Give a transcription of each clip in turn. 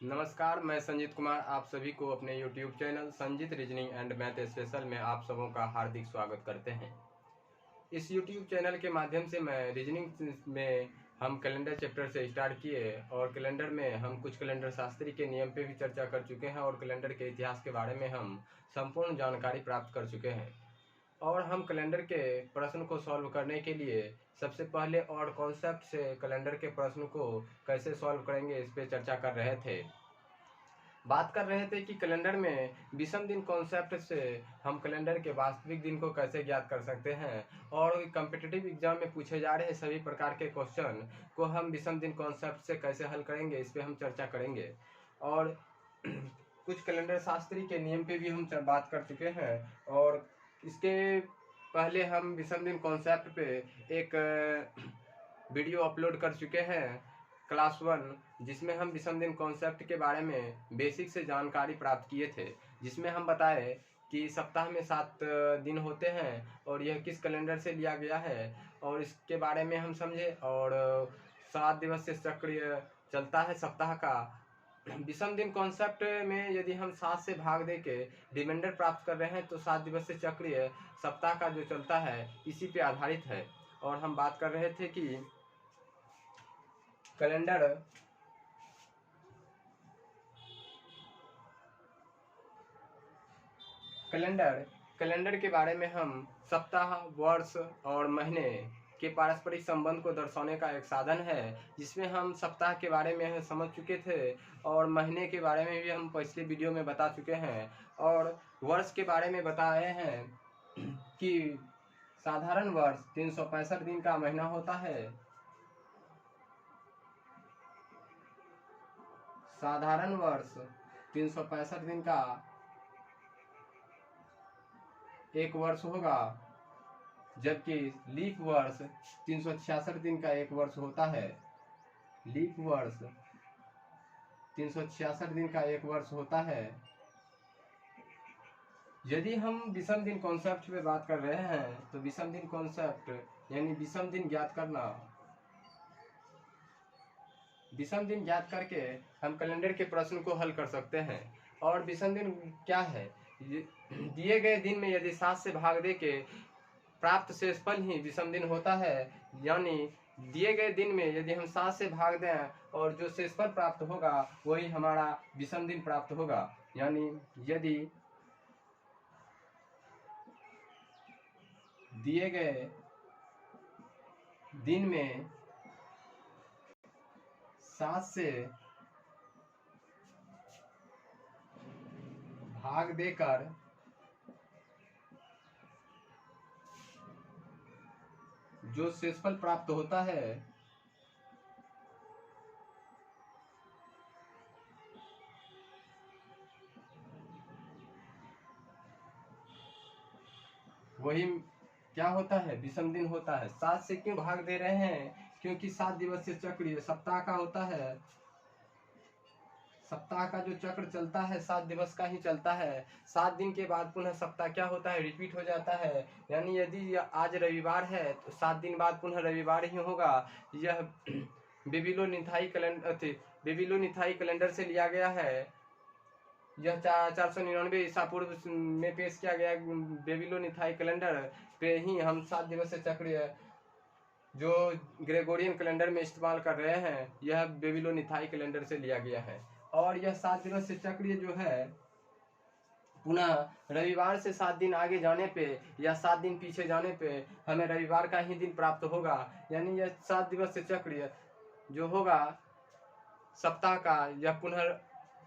नमस्कार, मैं संजीत कुमार आप सभी को अपने YouTube channel Sanjeet reasoning and math special में आप सबों का हार्दिक स्वागत करते हैं। इस YouTube चैनल के माध्यम से मैं रीजनिंग में हम कैलेंडर चैप्टर से स्टार्ट किए और कैलेंडर में हम कुछ कैलेंडर शास्त्री के नियम पे भी चर्चा कर चुके हैं और कैलेंडर के इतिहास के बारे में हम संपूर्ण जानकारी प्राप्त कर चुके हैं। और हम कैलेंडर के प्रश्न को सॉल्व करने के लिए सबसे पहले और कॉन्सेप्ट से कैलेंडर के प्रश्न को कैसे सॉल्व करेंगे इस पे चर्चा कर रहे थे। बात कर रहे थे कि कैलेंडर में विषम दिन कॉन्सेप्ट से हम कैलेंडर के वास्तविक दिन को कैसे ज्ञात कर सकते हैं और कॉम्पिटिटिव एग्जाम में पूछे जा रहे सभी प्रकार के क्वेश्चन को हम विषम दिन कॉन्सेप्ट से कैसे हल करेंगे इस पे हम चर्चा करेंगे। और कुछ कैलेंडर शास्त्री के नियम पे भी हम बात कर चुके हैं और इसके पहले हम विषम दिन कॉन्सेप्ट पे एक वीडियो अपलोड कर चुके हैं क्लास 1, जिसमें हम विषम दिन कॉन्सेप्ट के बारे में बेसिक से जानकारी प्राप्त किए थे, जिसमें हम बताए कि सप्ताह में 7 दिन होते हैं और यह किस कैलेंडर से लिया गया है और इसके बारे में हम समझे। और 7 दिवस से चक्र चलता है सप्ताह का। विषम दिन कॉन्सेप्ट में यदि हम 7 से भाग दे के रिमाइंडर प्राप्त कर रहे हैं तो 7 दिवस से चक्रीय सप्ताह का जो चलता है इसी पे आधारित है। और हम बात कर रहे थे कि कैलेंडर के बारे में हम सप्ताह, वर्ष और महीने के पारस्परिक संबंध को दर्शाने का एक साधन है, जिसमें हम सप्ताह के बारे में समझ चुके थे और महीने के बारे में भी हम पिछले वीडियो में बता चुके हैं और वर्ष के बारे में बताए हैं कि साधारण वर्ष 365 दिन का महीना होता है। साधारण वर्ष 365 दिन का एक वर्ष होगा, जबकि लीप वर्ष 366 दिन का एक वर्ष होता है। लीप वर्ष 366 दिन का एक वर्ष होता है। यदि हम विषम दिन कॉन्सेप्ट पे बात कर रहे हैं तो विषम दिन कॉन्सेप्ट यानी विषम दिन ज्ञात करना, विषम दिन ज्ञात करके हम कैलेंडर के प्रश्न को हल कर सकते हैं। और विषम दिन क्या है? दिए गए दिन में यदि 7 से भाग दे के प्राप्त शेषफल ही विषम दिन होता है, यानी दिए गए दिन में यदि हम 7 से भाग दें और जो शेषफल प्राप्त होगा वही हमारा विषम दिन प्राप्त होगा। यानी यदि दिए गए दिन में 7 से भाग देकर जो शेषफल प्राप्त होता है वही क्या होता है? विषम दिन होता है। 7 से क्यों भाग दे रहे हैं? क्योंकि 7 दिवसीय चक्र सप्ताह का होता है। सप्ताह का जो चक्र चलता है 7 दिवस का ही चलता है। 7 दिन के बाद पुनः सप्ताह क्या होता है? रिपीट हो जाता है। यानी यदि आज रविवार है तो 7 दिन बाद पुनः रविवार ही होगा। यह बेबीलोनिथाई कैलेंडर से लिया गया है। यह 499 ईसा पूर्व में पेश किया गया बेबीलोनिथाई कैलेंडर पे ही हम 7 दिवसीय चक्र जो ग्रेगोरियन कैलेंडर में इस्तेमाल कर रहे हैं यह बेबीलोनिथाई कैलेंडर से लिया गया है। और यह 7 दिवसीय चक्र जो है पुनः रविवार से 7 दिन आगे जाने पे या 7 दिन पीछे जाने पे हमें रविवार का ही दिन प्राप्त होगा। यानी यह 7 दिवसीय चक्र जो होगा सप्ताह का यह पुनः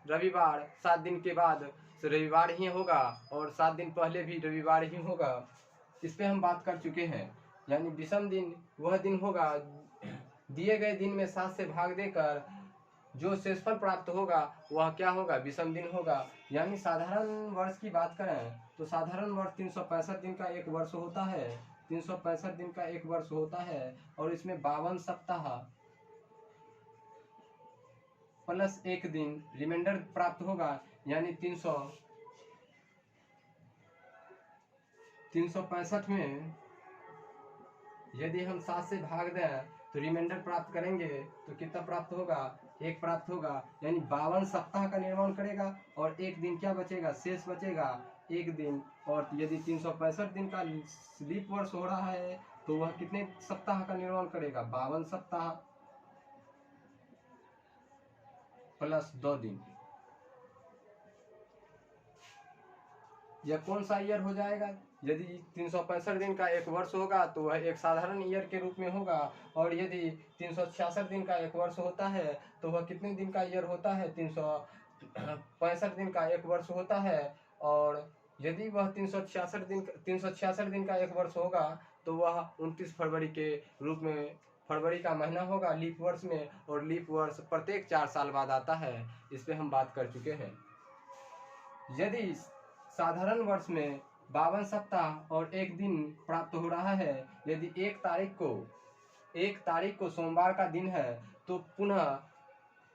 रविवार 7 दिन के बाद रविवार ही होगा और 7 दिन पहले भी रविवार ही होगा। इस पे हम बात कर चुके हैं। यानी विषम दिन वह दिन होगा दिए गए दिन में 7 से भाग देकर जो शेषफल प्राप्त होगा वह क्या होगा? विषम दिन होगा। यानी साधारण वर्ष की बात करें तो साधारण वर्ष 365 दिन का एक वर्ष होता है। 365 दिन का एक वर्ष होता है और इसमें 52 सप्ताह प्लस 1 दिन रिमाइंडर प्राप्त होगा। यानी 365 में यदि हम 7 से भाग दें तो रिमाइंडर प्राप्त करेंगे तो कितना प्राप्त होगा, 1 प्राप्त होगा। यानी 52 सप्ताह का निर्माण करेगा और 1 दिन क्या बचेगा, शेष बचेगा 1 दिन। और यदि 365 दिन का लीप वर्ष हो रहा है तो वह कितने सप्ताह का निर्माण करेगा, 52 सप्ताह प्लस 2 दिन। यह कौन सा ईयर हो जाएगा, यदि 365 दिन का एक वर्ष होगा तो वह एक साधारण ईयर के रूप में होगा। और यदि 366 दिन का एक वर्ष होता है तो वह कितने दिन का ईयर होता है, 365 दिन का एक वर्ष होता है। और यदि वह 366 दिन का एक वर्ष होगा तो वह 29 फरवरी के रूप में, फरवरी का महीना होगा लीप वर्ष में। और लीप वर्ष प्रत्येक 4 साल बाद आता है, इस पे हम बात कर चुके हैं। यदि साधारण वर्ष में 52 सप्ताह और 1 दिन प्राप्त हो रहा है, यदि 1 तारीख को सोमवार का दिन है तो पुनः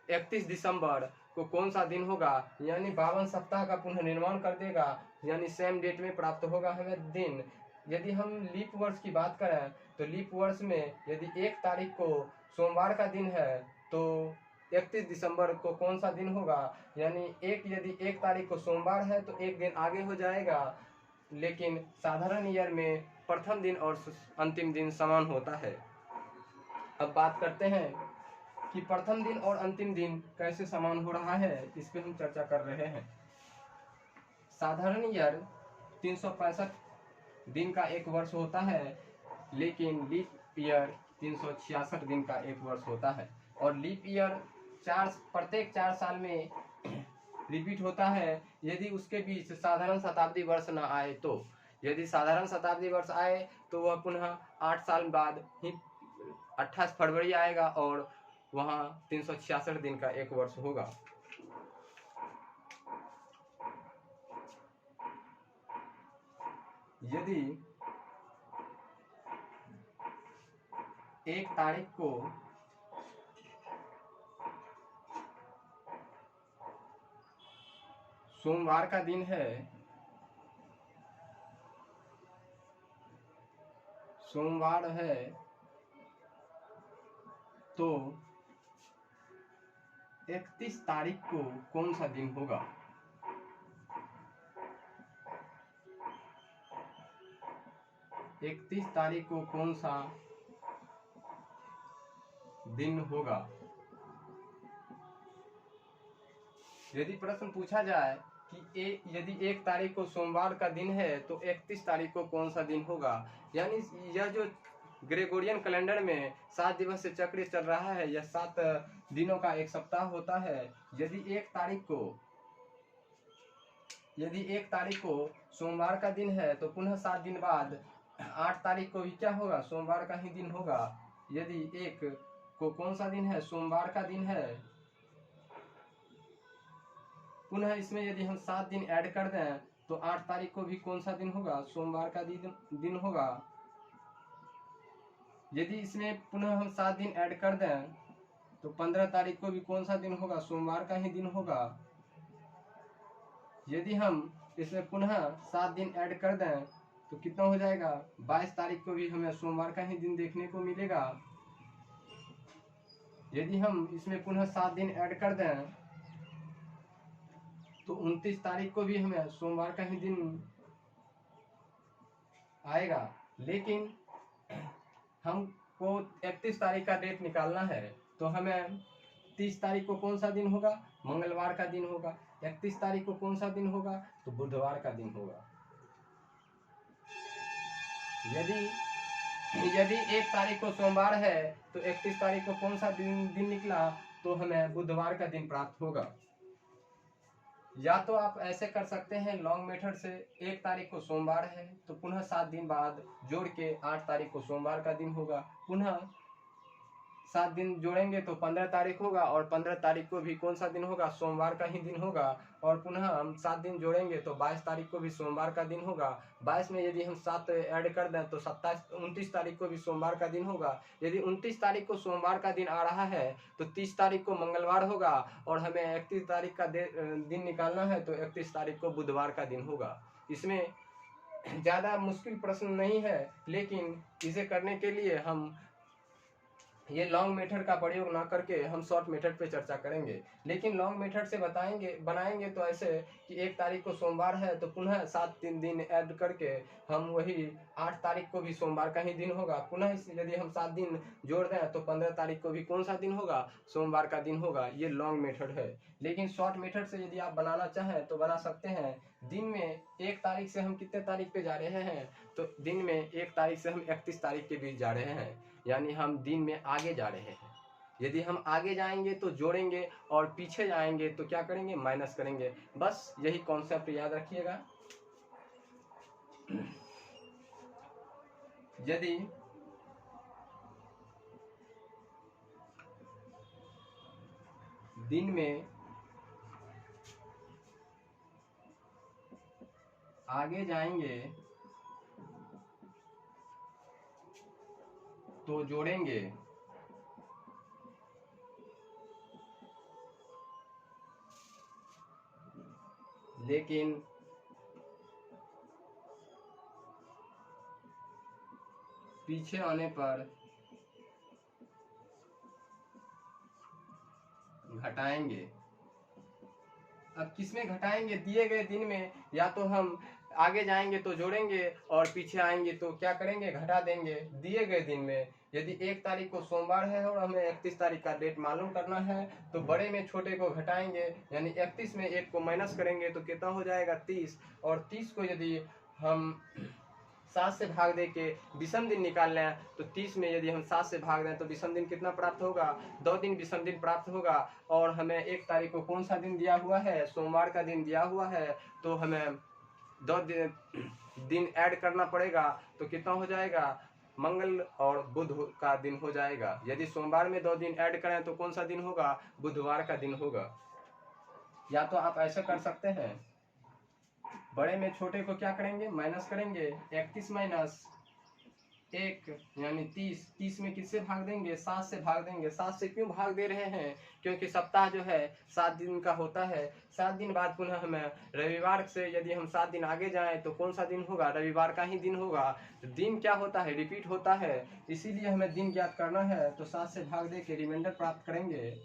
31 दिसंबर को कौन सा दिन होगा, यानी 52 सप्ताह का पुनः निर्माण कर देगा, यानी सेम डेट में प्राप्त होगा हमें दिन। यदि हम लीप वर्ष की बात करें तो लीप वर्ष में यदि 1 तारीख को सोमवार का दिन है तो 31 दिसंबर को कौन सा दिन होगा, यानी यदि 1 तारीख को सोमवार है तो 1 दिन आगे हो जाएगा। लेकिन साधारण ईयर में प्रथम दिन और अंतिम दिन समान होता है। अब बात करते हैं कि प्रथम दिन और अंतिम दिन कैसे समान हो रहा है, इस पे हम चर्चा कर रहे हैं। साधारण ईयर 365 दिन का एक वर्ष होता है, लेकिन लीप ईयर 366 दिन का एक वर्ष होता है। और लीप ईयर प्रत्येक 4 साल में रिपीट होता है, यदि उसके बीच साधारण शताब्दी वर्ष न आए तो। यदि साधारण शताब्दी वर्ष आए तो वह पुनः 8 साल बाद ही 28 फरवरी आएगा और वहाँ 366 दिन का एक वर्ष होगा। यदि 1 तारीख को सोमवार का दिन है, सोमवार है तो 31 तारीख को कौन सा दिन होगा, 31 तारीख को कौन सा दिन होगा। यदि प्रश्न पूछा जाए कि यदि 1 तारीख को सोमवार का दिन है तो 31 तारीख को कौन सा दिन होगा, यानी यह जो ग्रेगोरियन कैलेंडर में 7 दिवस से चक्र चल रहा है, यह 7 दिनों का एक सप्ताह होता है। यदि 1 तारीख को सोमवार का दिन है तो पुनः 7 दिन बाद 8 तारीख को भी क्या होगा, सोमवार का ही दिन होगा। यदि 1 को कौन सा दिन है, सोमवार का दिन है, पुनः इसमें यदि हम 7 दिन ऐड कर दें तो 8 तारीख को भी कौन सा दिन होगा, सोमवार का दिन होगा। यदि इसमें पुनः हम 7 दिन ऐड कर दें तो 15 तारीख को भी कौन सा दिन होगा, सोमवार का ही दिन होगा। यदि हम इसमें पुनः 7 दिन ऐड कर दें तो कितना हो जाएगा, 22 तारीख को भी हमें सोमवार का ही दिन देखने को मिलेगा। यदि हम इसमें पुनः 7 दिन ऐड कर दें तो 29 तारीख को भी हमें सोमवार का ही दिन आएगा। लेकिन हमको 31 तारीख का डेट निकालना है तो हमें 30 तारीख को कौन सा दिन होगा, मंगलवार का दिन होगा। 31 तारीख को कौन सा दिन होगा, तो बुधवार का दिन होगा। यदि 1 तारीख को सोमवार है तो 31 तारीख को कौन सा दिन निकला, तो हमें बुधवार का दिन प्राप्त होगा। या तो आप ऐसे कर सकते हैं लॉन्ग मेथड से, 1 तारीख को सोमवार है तो पुनः 7 दिन बाद जोड़ के 8 तारीख को सोमवार का दिन होगा, पुनः 7 दिन जोड़ेंगे तो 15 तारीख होगा और 15 तारीख को भी कौन सा दिन होगा, सोमवार का ही दिन होगा। और पुनः हम 7 दिन जोड़ेंगे तो 22 तारीख को भी सोमवार का दिन होगा। 22 में यदि हम 7 ऐड कर दें तो 29 तारीख को भी सोमवार का दिन होगा। यदि 29 तारीख को सोमवार का दिन आ रहा है तो 30 तारीख को मंगलवार होगा और हमें 31 तारीख का दिन निकालना है तो 31 तारीख को बुधवार का दिन होगा। इसमें ज़्यादा मुश्किल प्रश्न नहीं है, लेकिन इसे करने के लिए हम ये लॉन्ग मेथड का प्रयोग ना करके हम शॉर्ट मेथड पे चर्चा करेंगे। लेकिन लॉन्ग मेथड से बनाएंगे तो ऐसे कि 1 तारीख को सोमवार है तो पुनः 7 दिन ऐड करके हम वही 8 तारीख को भी सोमवार का ही दिन होगा, पुनः यदि हम 7 दिन जोड़ दें तो 15 तारीख को भी कौन सा दिन होगा, सोमवार का दिन होगा। ये लॉन्ग मेथड है। लेकिन शॉर्ट मेथड से यदि आप बनाना चाहें तो बना सकते हैं। दिन में 1 तारीख से हम कितने तारीख पे जा रहे हैं, तो दिन में 1 तारीख से हम 31 तारीख के बीच जा रहे हैं, यानी हम दिन में आगे जा रहे हैं। यदि हम आगे जाएंगे तो जोड़ेंगे और पीछे जाएंगे तो क्या करेंगे, माइनस करेंगे। बस यही कॉन्सेप्ट याद रखिएगा। यदि दिन में आगे जाएंगे तो जोड़ेंगे, लेकिन पीछे आने पर घटाएंगे। अब किसमें घटाएंगे, दिए गए दिन में या तो हम आगे जाएंगे तो जोड़ेंगे और पीछे आएंगे तो क्या करेंगे, घटा देंगे। दिए गए दिन में यदि 1 तारीख को सोमवार है और हमें 31 तारीख का डेट मालूम करना है तो बड़े में छोटे को घटाएंगे, यानी 31 में 1 को माइनस करेंगे तो कितना हो जाएगा, 30। और 30 को यदि हम 7 से भाग दे के विषम दिन निकाल लें तो 30 में यदि हम 7 से भाग दें तो विषम दिन कितना प्राप्त होगा, 2 दिन विषम दिन प्राप्त होगा। और हमें 1 तारीख को कौन सा दिन दिया हुआ है, सोमवार का दिन दिया हुआ है, तो हमें 2 दिन ऐड करना पड़ेगा तो कितना हो जाएगा, मंगल और बुध का दिन हो जाएगा। यदि सोमवार में 2 दिन ऐड करें तो कौन सा दिन होगा, बुधवार का दिन होगा। या तो आप ऐसा कर सकते हैं, बड़े में छोटे को क्या करेंगे, माइनस करेंगे। 31 माइनस 1 यानी 30। 30 में किससे भाग देंगे, 7 से भाग देंगे। 7 से क्यों भाग दे रहे हैं, क्योंकि सप्ताह जो है 7 दिन का होता है। 7 दिन बाद पुनः हमें रविवार से यदि हम 7 दिन आगे जाएं तो कौन सा दिन होगा, रविवार का ही दिन होगा। दिन क्या होता है, रिपीट होता है, इसीलिए हमें दिन ज्ञात करना है। तो 7 से भाग दे के रिमाइंडर प्राप्त करेंगे,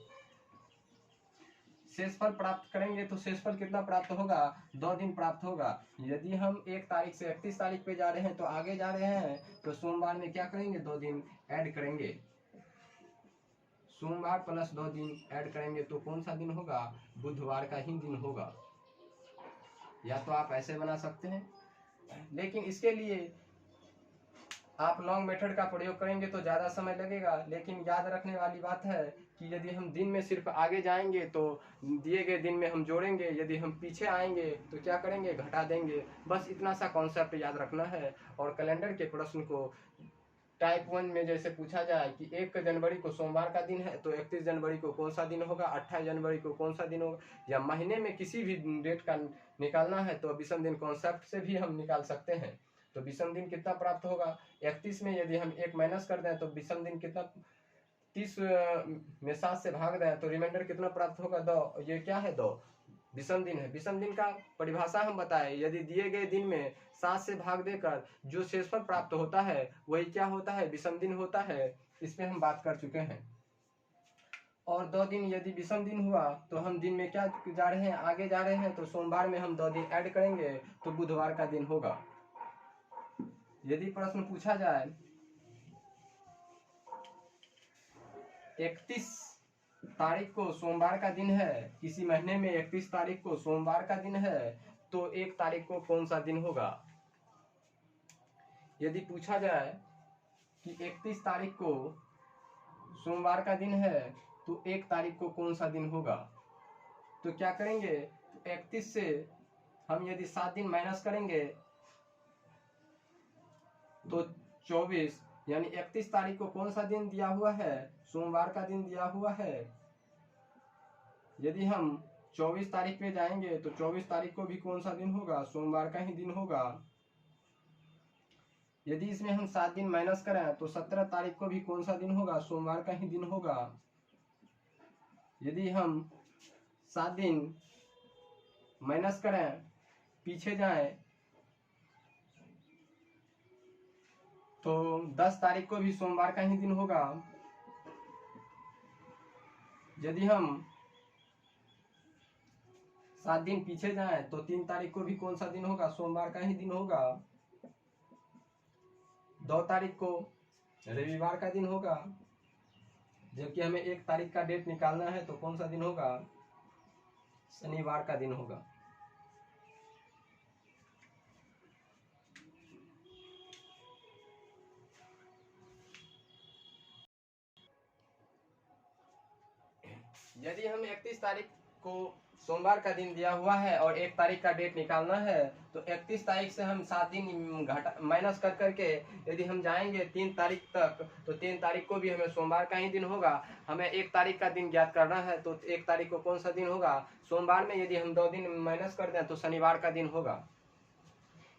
शेषफल प्राप्त करेंगे तो शेषफल कितना प्राप्त होगा, 2 दिन प्राप्त होगा। यदि हम 1 तारीख से 31 तारीख पे जा रहे हैं तो आगे जा रहे हैं तो सोमवार में क्या करेंगे, 2 दिन ऐड करेंगे। सोमवार प्लस 2 दिन ऐड करेंगे तो कौन सा दिन होगा, बुधवार का ही दिन होगा। या तो आप ऐसे बना सकते हैं, लेकिन इसके लिए आप लॉन्ग मेथड का प्रयोग करेंगे तो ज़्यादा समय लगेगा। लेकिन याद रखने वाली बात है कि यदि हम दिन में सिर्फ आगे जाएंगे तो दिए गए दिन में हम जोड़ेंगे, यदि हम पीछे आएंगे तो क्या करेंगे, घटा देंगे। बस इतना सा कॉन्सेप्ट याद रखना है। और कैलेंडर के प्रश्न को टाइप 1 में जैसे पूछा जाए कि 1 जनवरी को सोमवार का दिन है तो 31 जनवरी को कौन सा दिन होगा, 28 जनवरी को कौन सा दिन होगा, या महीने में किसी भी डेट का निकालना है तो विषम दिन कॉन्सेप्ट से भी हम निकाल सकते हैं। तो विषम दिन कितना प्राप्त होगा, 31 में यदि हम 1 माइनस कर दें तो विषम दिन कितना, 30 में 7 से भाग दें तो रिमाइंडर कितना प्राप्त होगा, 2। ये क्या है, 2 विषम दिन है। विषम दिन का परिभाषा हम बताएं, यदि दिए गए दिन में 7 से भाग देकर जो शेषफल प्राप्त होता है वही क्या होता है, विषम दिन होता है। इस पे हम बात कर चुके हैं। और 2 दिन यदि विषम दिन हुआ तो हम दिन में क्या जा रहे हैं, आगे जा रहे हैं, तो सोमवार में हम 2 दिन ऐड करेंगे तो बुधवार का दिन होगा। यदि प्रश्न पूछा जाए 31 तारीख को सोमवार का दिन है, किसी महीने में 31 तारीख को सोमवार का दिन है, तो 1 तारीख को कौन सा दिन होगा। यदि पूछा जाए कि 31 तारीख को सोमवार का दिन है तो 1 तारीख को कौन सा दिन होगा, तो क्या करेंगे, 31 से हम यदि 7 दिन माइनस करेंगे तो 24, यानी 31 तारीख को कौन सा दिन दिया हुआ है, सोमवार का दिन दिया हुआ है। यदि हम 24 तारीख पे जाएंगे तो 24 तारीख को भी कौन सा दिन होगा, सोमवार का ही दिन होगा। यदि इसमें हम 7 दिन माइनस करें तो 17 तारीख को भी कौन सा दिन होगा, सोमवार का ही दिन होगा। यदि हम 7 दिन माइनस करें, पीछे जाएं तो 10 तारीख को भी सोमवार का ही दिन होगा। यदि हम 7 दिन पीछे जाएं तो 3 तारीख को भी कौन सा दिन होगा? सोमवार का ही दिन होगा। 2 तारीख को रविवार का दिन होगा। जबकि हमें 1 तारीख का डेट निकालना है तो कौन सा दिन होगा? शनिवार का दिन होगा। यदि हम 31 तारीख को सोमवार का दिन दिया हुआ है और 1 तारीख का डेट निकालना है तो 31 तारीख से हम 7 दिन घटा माइनस कर करके यदि हम जाएंगे 3 तारीख तक तो 3 तारीख को भी हमें सोमवार का ही दिन होगा। हमें 1 तारीख का दिन ज्ञात करना है तो 1 तारीख को कौन सा दिन होगा? सोमवार में यदि हम 2 दिन माइनस कर दें तो शनिवार का दिन होगा।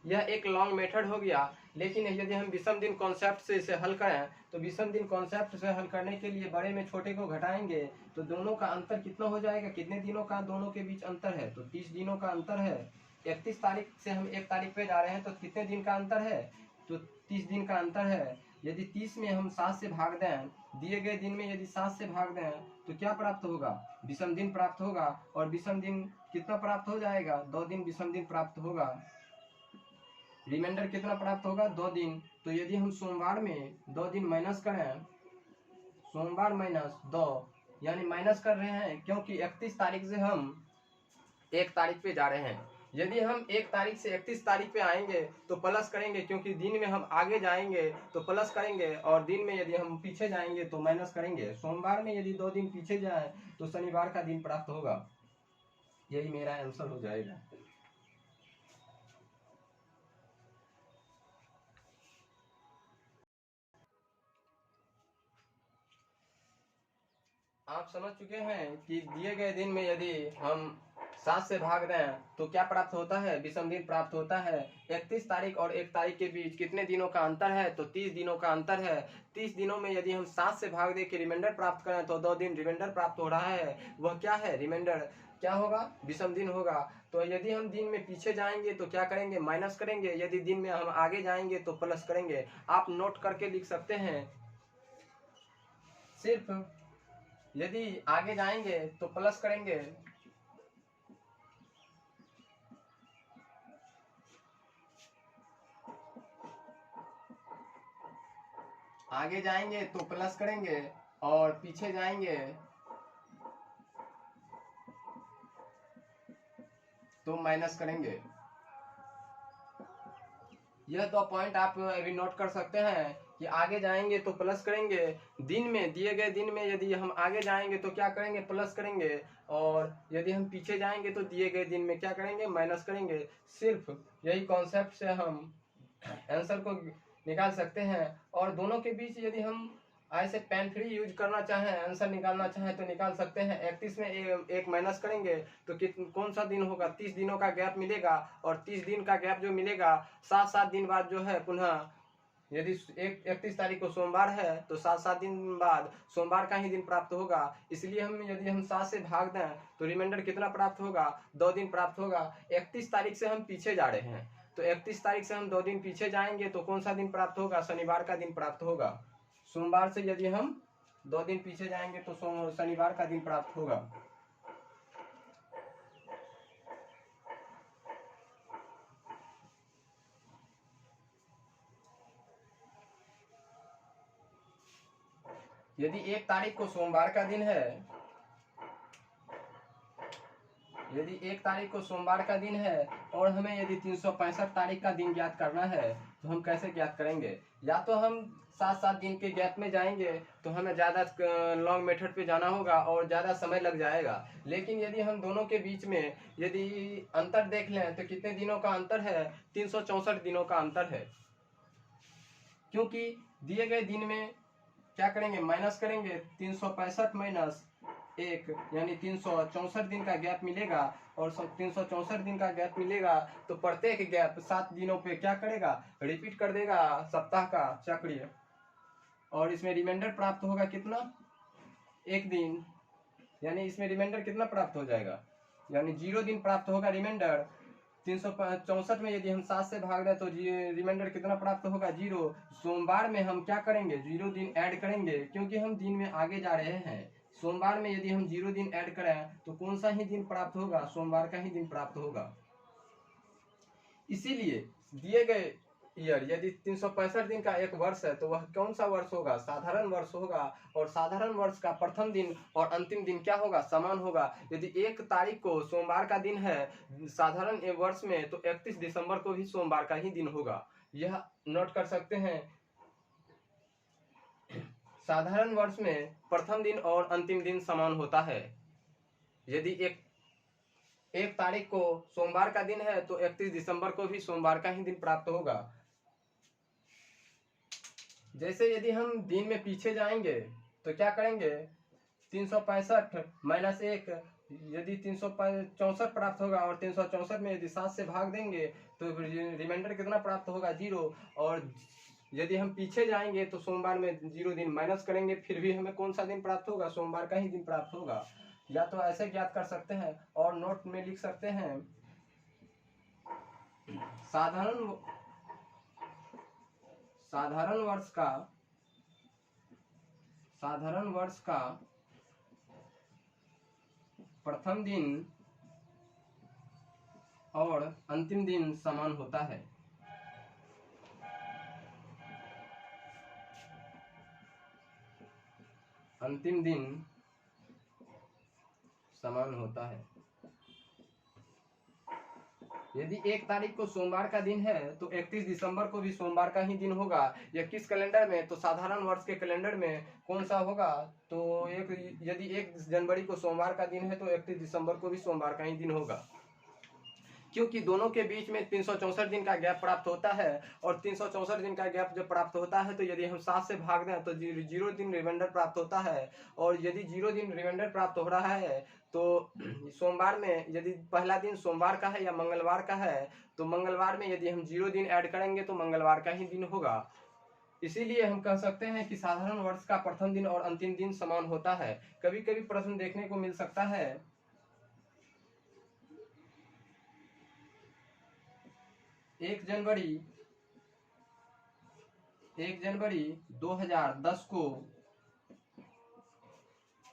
यह एक लॉन्ग मेथड हो गया। लेकिन यदि हम विषम दिन कॉन्सेप्ट से इसे हल करें तो विषम दिन कॉन्सेप्ट से हल करने के लिए बड़े में छोटे को घटाएंगे तो दोनों का अंतर कितना हो जाएगा? कितने दिनों का दोनों के बीच अंतर है? तो 30 दिनों का अंतर है। 31 तारीख से हम 1 तारीख पे जा रहे हैं तो कितने दिन का अंतर है? तो 30 दिन का अंतर है। यदि 30 में हम 7 से भाग दें, दिए गए दिन में यदि 7 से भाग दें तो क्या प्राप्त होगा? विषम दिन प्राप्त होगा। और विषम दिन कितना प्राप्त हो जाएगा? 2 दिन विषम दिन प्राप्त होगा। रिमाइंडर कितना प्राप्त होगा? 2 दिन। तो यदि हम सोमवार में 2 दिन माइनस करें, सोमवार माइनस 2 यानी माइनस कर रहे हैं क्योंकि 31 तारीख से हम 1 तारीख पे जा रहे हैं। यदि हम 1 तारीख से 31 तारीख पे आएंगे तो प्लस करेंगे क्योंकि दिन में हम आगे जाएंगे तो प्लस करेंगे और दिन में यदि हम पीछे जाएंगे तो माइनस करेंगे। सोमवार में यदि 2 दिन पीछे जाए तो शनिवार का दिन प्राप्त होगा। यही मेरा आंसर हो जाएगा। आप समझ चुके हैं कि दिए गए दिन में यदि हम 7 से भाग दें तो क्या प्राप्त होता है? विषम दिन प्राप्त होता है। 31 तारीख और 1 तारीख के बीच कितने दिनों का अंतर है? तो 30 दिनों का अंतर है। 30 दिनों में यदि हम 7 से भाग दे के रिमाइंडर प्राप्त करें तो 2 दिन रिमाइंडर प्राप्त हो रहा है। वह क्या है? रिमाइंडर क्या होगा? विषम दिन होगा। तो यदि हम दिन में पीछे जाएंगे तो क्या करेंगे? माइनस करेंगे। यदि दिन में हम आगे जाएंगे तो प्लस करेंगे। आप नोट करके लिख सकते हैं। सिर्फ यदि आगे जाएंगे तो प्लस करेंगे, आगे जाएंगे तो प्लस करेंगे और पीछे जाएंगे तो माइनस करेंगे। यह 2 पॉइंट आप अभी नोट कर सकते हैं कि आगे जाएंगे तो प्लस करेंगे। दिन में दिए गए दिन में यदि हम आगे जाएंगे तो क्या करेंगे? प्लस करेंगे। और यदि हम पीछे जाएंगे तो दिए गए दिन में क्या करेंगे? माइनस करेंगे। सिर्फ यही कॉन्सेप्ट से हम आंसर को निकाल सकते हैं। और दोनों के बीच यदि हम ऐसे पेन फ्री यूज करना चाहें, आंसर निकालना चाहें तो निकाल सकते हैं। 31 में एक माइनस करेंगे तो कौन सा दिन होगा? 30 दिनों का गैप मिलेगा और 30 दिन का गैप जो मिलेगा 7-7 दिन बाद जो है पुनः यदि 31 तारीख को सोमवार है तो 7-7 दिन बाद सोमवार का ही दिन प्राप्त होगा। इसलिए यदि हम 7 से भाग दें तो रिमाइंडर कितना प्राप्त होगा? 2 दिन प्राप्त होगा। 31 तारीख से हम पीछे जा रहे हैं तो 31 तारीख से हम 2 दिन पीछे जाएंगे तो कौन सा दिन प्राप्त होगा? शनिवार का दिन प्राप्त होगा। सोमवार से यदि हम 2 दिन पीछे जाएंगे तो शनिवार का दिन प्राप्त होगा। यदि 1 तारीख को सोमवार का दिन है, यदि 1 तारीख को सोमवार का दिन है और हमें यदि 365 तारीख का दिन ज्ञात करना है तो हम कैसे ज्ञात करेंगे? या तो हम 7-7 दिन के गैप में जाएंगे तो हमें ज़्यादा लॉन्ग मेथड पे जाना होगा और ज़्यादा समय लग जाएगा। लेकिन यदि हम दोनों के बीच में यदि अंतर देख लें तो कितने दिनों का अंतर है? 364 दिनों का अंतर है। क्योंकि दिए गए दिन में क्या करेंगे? माइनस करेंगे। 365 माइनस 1 यानी 364 दिन का गैप मिलेगा। और 364 दिन का गैप मिलेगा तो प्रत्येक गैप 7 दिनों पे क्या करेगा? रिपीट कर देगा सप्ताह का चक्र। और इसमें रिमाइंडर प्राप्त होगा कितना? 1 दिन। यानी इसमें रिमाइंडर कितना प्राप्त हो जाएगा? यानी 0 दिन प्राप्त होगा रिमाइंडर। 364 में यदि हम 7 से भाग रहे हैं तो रिमाइंडर कितना प्राप्त होगा? 0। सोमवार में हम क्या करेंगे? 0 दिन ऐड करेंगे, क्योंकि हम दिन में आगे जा रहे हैं। सोमवार में यदि हम 0 दिन ऐड करें तो कौन सा ही दिन प्राप्त होगा? सोमवार का ही दिन प्राप्त होगा। इसीलिए दिए गए ईयर यदि 365 दिन का एक वर्ष है तो वह कौन सा वर्ष होगा? साधारण वर्ष होगा। और साधारण वर्ष का प्रथम दिन और अंतिम दिन क्या होगा? समान होगा। यदि 1 तारीख को सोमवार का दिन है साधारण वर्ष में, तो 31 दिसंबर को भी सोमवार का ही दिन होगा। यह नोट कर सकते हैं। साधारण वर्ष में प्रथम दिन और अंतिम दिन समान होता है। यदि एक तारीख को सोमवार का दिन है तो 31 दिसंबर को भी सोमवार का ही दिन प्राप्त होगा। जैसे यदि हम दिन में पीछे जाएंगे तो क्या करेंगे? 365 माइनस 1, यदि 364 प्राप्त होगा और 364 में यदि 7 से भाग देंगे तो रिमाइंडर कितना प्राप्त होगा? 0। और यदि हम पीछे जाएंगे तो सोमवार में 0 दिन माइनस करेंगे, फिर भी हमें कौन सा दिन प्राप्त होगा? सोमवार का ही दिन प्राप्त होगा। या तो ऐसे ज्ञात कर सकते हैं और नोट में लिख सकते हैं साधारण वर्ष का प्रथम दिन और अंतिम दिन समान होता है। अंतिम दिन समान होता है। यदि 1 तारीख को सोमवार का दिन है तो 31 दिसंबर को भी सोमवार का ही दिन होगा। यह किस कैलेंडर में? तो साधारण वर्ष के कैलेंडर में कौन सा होगा? तो यदि 1 जनवरी को सोमवार का दिन है तो 31 दिसंबर को भी सोमवार का ही दिन होगा, क्योंकि दोनों के बीच में 364 दिन का गैप प्राप्त होता है। और 364 दिन का गैप जब प्राप्त होता है तो यदि हम 7 से भाग दें तो 0 दिन रिमाइंडर प्राप्त होता है। और यदि 0 दिन रिमाइंडर प्राप्त हो रहा है तो सोमवार में यदि पहला दिन सोमवार का है या मंगलवार का है तो मंगलवार में यदि हम 0 दिन ऐड करेंगे तो मंगलवार का ही दिन होगा। इसीलिए हम कह सकते हैं कि साधारण वर्ष का प्रथम दिन और अंतिम दिन समान होता है। कभी कभी प्रश्न देखने को मिल सकता है 1 जनवरी 2010 को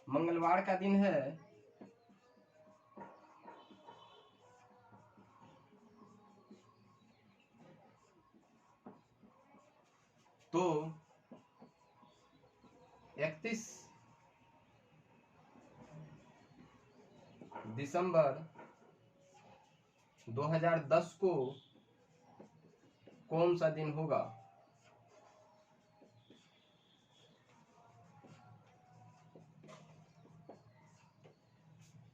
मंगलवार का दिन है, तो 31 दिसंबर 2010 को कौन सा दिन होगा?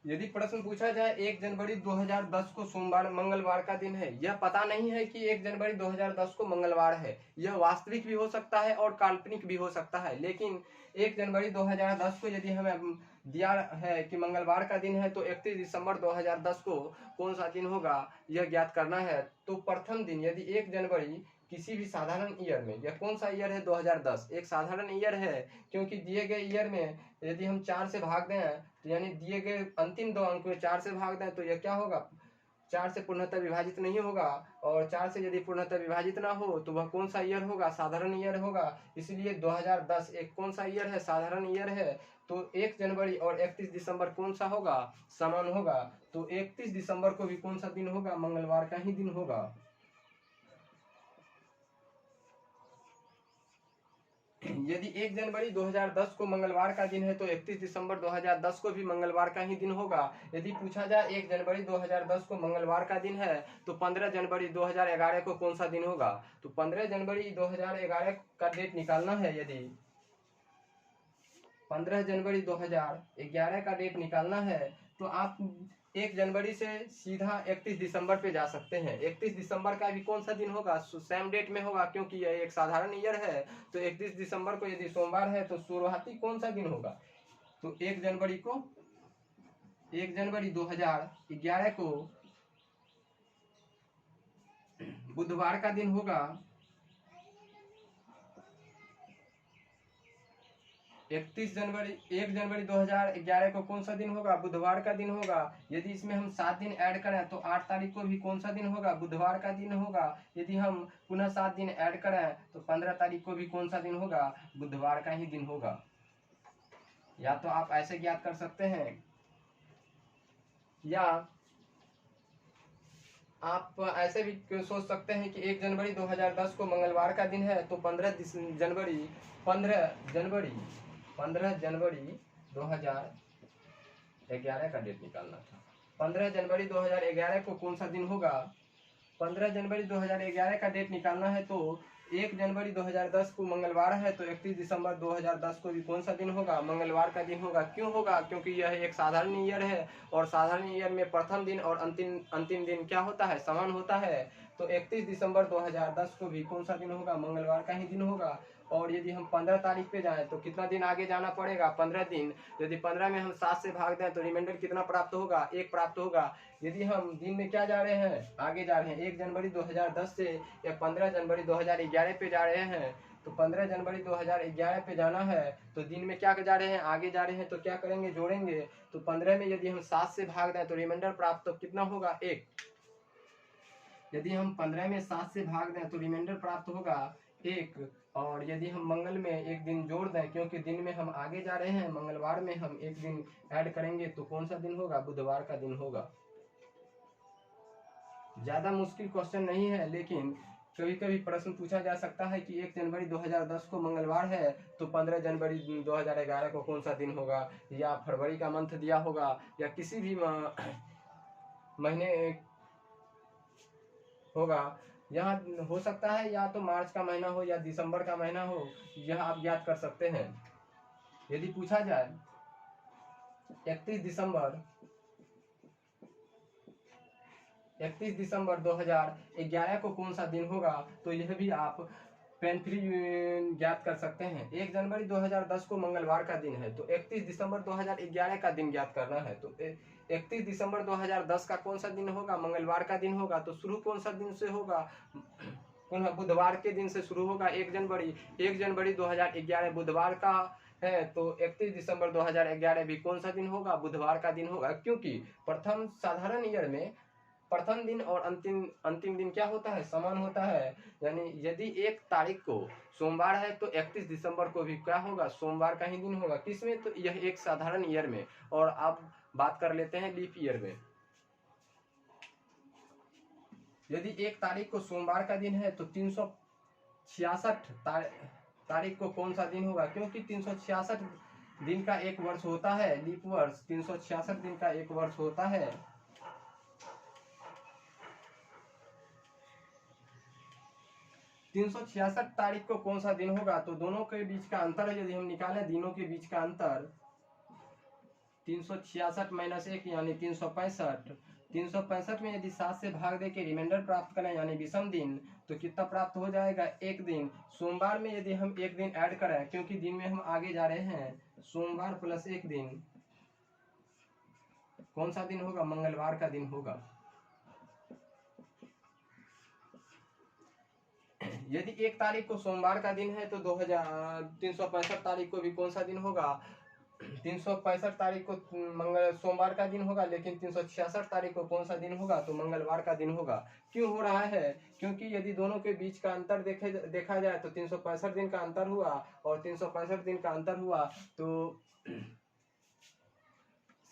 यदि प्रश्न पूछा जाए 1 जनवरी 2010 को सोमवार मंगलवार का दिन है, यह पता नहीं है कि 1 जनवरी 2010 को मंगलवार है। यह वास्तविक भी हो सकता है और काल्पनिक भी हो सकता है। लेकिन 1 जनवरी 2010 को यदि हमें दिया है कि मंगलवार का दिन है तो 31 दिसंबर 2010 को कौन सा दिन होगा यह ज्ञात करना है। तो प्रथम दिन यदि 1 जनवरी किसी भी साधारण ईयर में, यह कौन सा ईयर है? 2010 एक साधारण ईयर है, क्योंकि दिए गए ईयर में यदि हम 4 से भाग दें तो यानी दिए गए अंतिम 2 अंक में 4 से भाग दें तो यह क्या होगा? 4 से पूर्णतः विभाजित नहीं होगा। और 4 से यदि पूर्णतः विभाजित ना हो तो वह कौन सा ईयर होगा? साधारण ईयर होगा। इसलिए 2010 एक कौन सा ईयर है? साधारण ईयर है। तो 1 जनवरी और 31 दिसंबर कौन सा होगा? समान होगा। तो 31 दिसंबर को भी कौन सा दिन होगा? मंगलवार का ही दिन होगा। यदि 1 जनवरी 2010 को मंगलवार का दिन है तो 31 दिसंबर 2010 को भी मंगलवार का ही दिन होगा। यदि पूछा जाए 1 जनवरी 2010 को मंगलवार का दिन है तो 15 जनवरी 2011 को कौन सा दिन होगा? तो 15 जनवरी 2011 का डेट निकालना है। यदि 15 जनवरी 2011 का डेट निकालना है तो आप 1 जनवरी से सीधा 31 दिसंबर पे जा सकते हैं। 31 दिसंबर का भी कौन सा दिन होगा? सेम डेट में होगा, क्योंकि यह एक साधारण ईयर है। तो 31 दिसंबर को यदि सोमवार है तो शुरुआती कौन सा दिन होगा? तो 1 जनवरी 2011 को बुधवार का दिन होगा। 31 जनवरी 1 जनवरी 2011 को कौन सा दिन होगा? बुधवार का दिन होगा। यदि इसमें हम 7 दिन ऐड करें तो 8 तारीख को भी कौन सा दिन होगा? बुधवार का दिन होगा। यदि हम पुनः 7 दिन ऐड करें तो 15 तारीख को भी कौन सा दिन होगा? बुधवार का ही दिन होगा। या तो आप ऐसे ज्ञात कर सकते हैं, या आप ऐसे भी सोच सकते हैं कि 1 जनवरी 2010 को मंगलवार का दिन है, तो 15 जनवरी 2011 का डेट निकालना था। 15 जनवरी 2011 को कौन सा दिन होगा? 15 जनवरी 2011 का डेट निकालना है तो 1 जनवरी 2010 को मंगलवार है, तो 31 दिसंबर 2010 को भी कौन सा दिन होगा? मंगलवार का दिन होगा। क्यों होगा? क्योंकि यह एक साधारण ईयर है, और साधारण ईयर में प्रथम दिन और अंतिम दिन क्या होता है? समान होता है। तो 31 दिसंबर 2010 को भी कौन सा दिन होगा? मंगलवार का ही दिन होगा। और यदि हम 15 तारीख पे जाएं तो कितना दिन आगे जाना पड़ेगा? 15 दिन। यदि 15 में हम 7 से भाग दें तो रिमाइंडर कितना प्राप्त होगा? 1 प्राप्त होगा। यदि हम दिन में क्या जा रहे हैं? आगे जा रहे हैं। 1 जनवरी 2010 से या 15 जनवरी 2011 पे जा रहे हैं, तो 15 जनवरी 2011 पे जाना है, तो दिन में क्या जा रहे हैं? आगे जा रहे हैं। तो क्या करेंगे? जोड़ेंगे। तो 15 में यदि हम 7 से भाग दें तो रिमाइंडर प्राप्त तो कितना होगा? 1। यदि हम 15 में 7 से भाग दें तो रिमाइंडर प्राप्त होगा 1। और यदि हम मंगल में एक दिन जोड़ दें, क्योंकि दिन में हम आगे जा रहे हैं, मंगलवार में हम एक दिन ऐड करेंगे, तो कौन सा दिन होगा? बुधवार का दिन होगा। ज्यादा मुश्किल क्वेश्चन नहीं है, लेकिन कभी कभी प्रश्न पूछा जा सकता है कि 1 जनवरी 2010 को मंगलवार है, तो 15 जनवरी 2011 को कौन सा दिन होगा? या फरवरी का मंथ दिया होगा, या किसी भी महीने होगा। यहाँ हो सकता है या तो मार्च का महीना हो या दिसंबर का महीना हो, यह आप याद कर सकते हैं। यदि पूछा जाए 31 दिसंबर 2011 को कौन सा दिन होगा, तो यह भी आप पेन फ्री ज्ञात कर सकते हैं। 1 जनवरी 2010 को मंगलवार का दिन है, तो 31 दिसंबर 2011 का दिन ज्ञात करना है। तो 31 दिसंबर 2010 का कौन सा दिन होगा? मंगलवार का दिन होगा। तो शुरू कौन सा दिन से होगा? पुनः बुधवार के दिन से शुरू होगा। 1 जनवरी 2011 बुधवार का है, तो 31 दिसंबर 2011 भी कौन सा दिन होगा? बुधवार का दिन होगा। क्योंकि प्रथम साधारण ईयर में प्रथम दिन और अंतिम दिन क्या होता है? समान होता है। यानी यदि 1 तारीख को सोमवार है तो 31 दिसंबर को भी क्या होगा? सोमवार का ही दिन होगा। किसमें? तो यह एक साधारण ईयर में। और अब बात कर लेते हैं लीप ईयर में। यदि 1 तारीख को सोमवार का दिन है तो 366 तारीख को कौन सा दिन होगा? क्योंकि 366 दिन का एक वर्ष होता है, लीप वर्ष 366 दिन का एक वर्ष होता है। 366 तारीख को कौन सा दिन होगा? तो दोनों के बीच का अंतर है, यदि हम निकालें दिनों के बीच का अंतर, 366 माइनस 1 यानी 365। 365 में यदि 7 से भाग दे के रिमाइंडर प्राप्त करें यानी विषम दिन, तो कितना प्राप्त हो जाएगा? 1 दिन। सोमवार में यदि हम 1 दिन ऐड करें, क्योंकि दिन में हम आगे जा रहे हैं, सोमवार प्लस 1 दिन कौन सा दिन होगा? मंगलवार का दिन होगा। यदि 1 तारीख को सोमवार का दिन है तो 365 तारीख को भी कौन सा दिन होगा? 365 तारीख को सोमवार का दिन होगा, लेकिन 366 तारीख को कौन सा दिन होगा? तो मंगलवार का दिन होगा। क्यों हो रहा है? क्योंकि यदि दोनों के बीच का अंतर देखा जाए तो 365 दिन का अंतर हुआ, और 365 दिन का अंतर हुआ तो